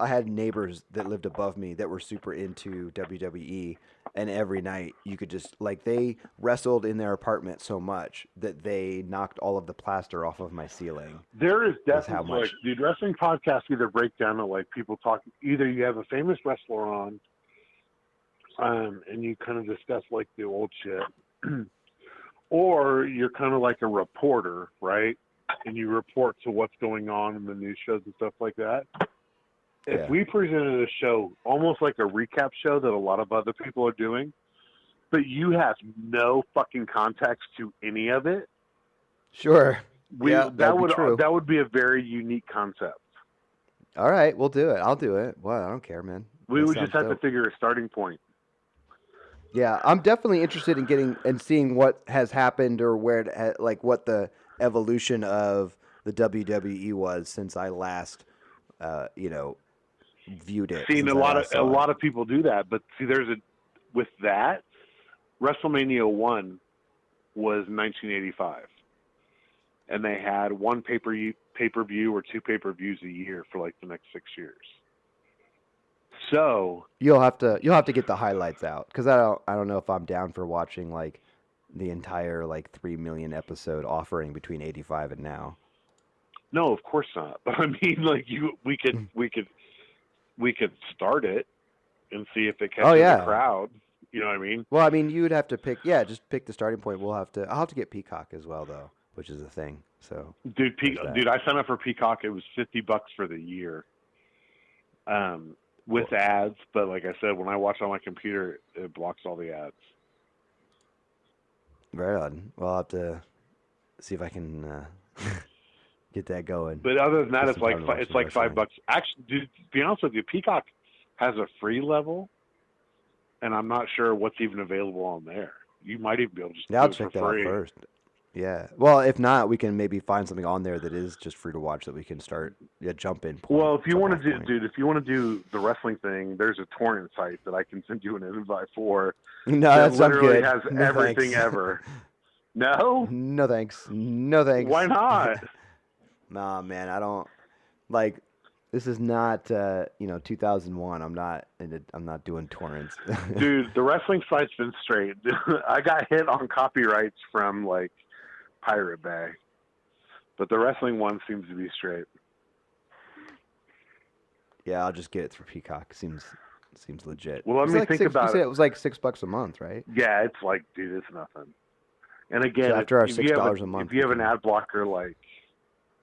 I had neighbors that lived above me that were super into WWE, and every night you could just they wrestled in their apartment so much that they knocked all of the plaster off of my ceiling. There is definitely dude, wrestling podcasts either break down to like people talk. Either you have a famous wrestler on, and you kind of discuss like the old shit, or you're kind of like a reporter, right? And you report to what's going on in the news shows and stuff like that. If we presented a show almost like a recap show that a lot of other people are doing, but you have no fucking context to any of it. Sure. That would be a very unique concept. All right, we'll do it. I'll do it. Well, I don't care, man. We would just have to figure a starting point. Yeah, I'm definitely interested in getting and seeing what has happened or where what the evolution of the WWE was since I last viewed it. Seen a lot of people do that, but see, with that, WrestleMania 1 was 1985, and they had one pay-per-view or 2 pay-per-views a year for like the next 6 years. So you'll have to get the highlights out, because I don't know if I'm down for watching like the entire 3 million episode offering between 85 and now. No, of course not. But I mean, we could start it and see if it catches the crowd. You know what I mean? Well, I mean, you would have to pick the starting point. I'll have to get Peacock as well, though, which is a thing. So, dude, I signed up for Peacock. It was $50 for the year, with ads. But like I said, when I watch on my computer, it blocks all the ads. Right on. Well, I'll have to see if I can get that going. But other than that, it's like $5. Actually, dude, to be honest with you, Peacock has a free level, and I'm not sure what's even available on there. You might even be able to just I'll check that out first. Yeah. Well, if not, we can maybe find something on there that is just free to watch that we can start jump in. Well, if you want to do the wrestling thing, there's a torrent site that I can send you an invite for. No, that that's literally good. has No, everything thanks. ever. No? No thanks. No thanks. Why not? Nah, man, I don't like. This is not 2001. I'm not doing torrents. Dude, the wrestling site's been straight. I got hit on copyrights from like Pirate Bay, but the wrestling one seems to be straight. Yeah, I'll just get it through Peacock. Seems legit. Well, let me think about you said it. It was like $6 a month, right? Yeah, it's like, dude, it's nothing. And again, So after our if you have $6 a month, if you have an ad blocker, like,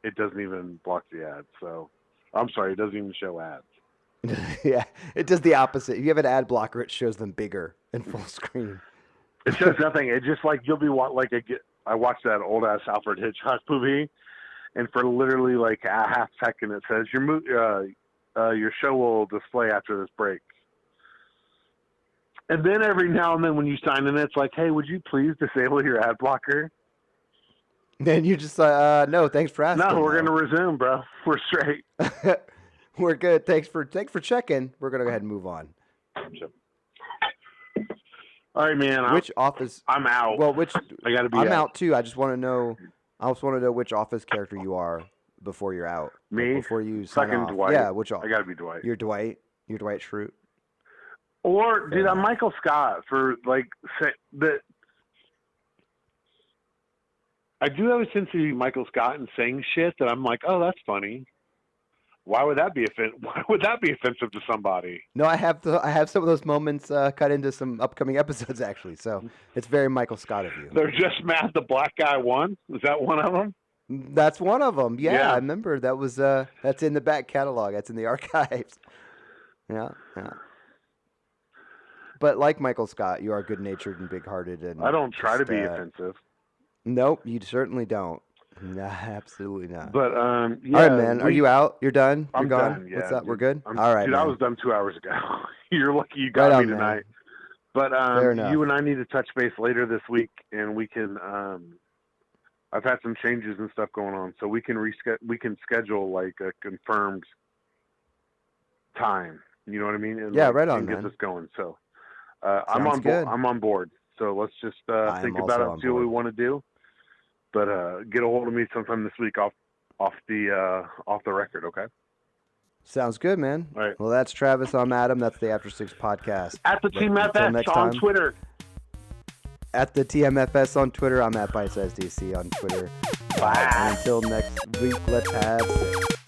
it doesn't even block the ads. So, I'm sorry, it doesn't even show ads. Yeah, it does the opposite. If you have an ad blocker, it shows them bigger and full screen. It shows nothing. It's just like you'll be like I watched that old ass Alfred Hitchcock movie, and for literally like a half second, it says your show will display after this break. And then every now and then when you sign in, it's like, hey, would you please disable your ad blocker? Then you just no, thanks for asking. No, we're going to resume, bro. We're straight. We're good. Thanks for checking. We're going to go ahead and move on. All right, man. Which office? I'm out. Well, I got to be I'm out too. I just want to know. I also want to know which office character you are before you're out. Me? Like before you sign Fucking off. Dwight. Yeah, which office? I got to be Dwight. You're Dwight. You're Dwight Schrute. Or, dude, I'm Michael Scott for, like, I do have a sense of Michael Scott and saying shit that I'm like, oh, that's funny. Why would that be offensive to somebody? No, I have some of those moments cut into some upcoming episodes actually. So it's very Michael Scott of you. They're just mad the black guy won. Is that one of them? That's one of them. Yeah. I remember that was that's in the back catalog. That's in the archives. Yeah. But like Michael Scott, you are good-natured and big-hearted, and I don't try to be offensive. Nope, you certainly don't. No, absolutely not. But yeah, all right, man. Are you out? You're done. You're I'm gone. done. Yeah, what's up? dude, We're good. All right, dude. man. I was done 2 hours ago. You're lucky you got Right me on, tonight. man. But Fair enough. you and I need to touch base later this week, and we can. I've had some changes and stuff going on, so we can schedule like a confirmed time. You know what I mean? And, yeah, like, right on, and man. get this going. So I'm on good. I'm on board. So let's just think about it, see what we want to do. But get a hold of me sometime this week off the record, okay? Sounds good, man. All right. Well, that's Travis. I'm Adam. That's the After6 Podcast. At the TMFS on Twitter. At the TMFS on Twitter. I'm at BitesizeDC on Twitter. Bye. And until next week, let's have 6.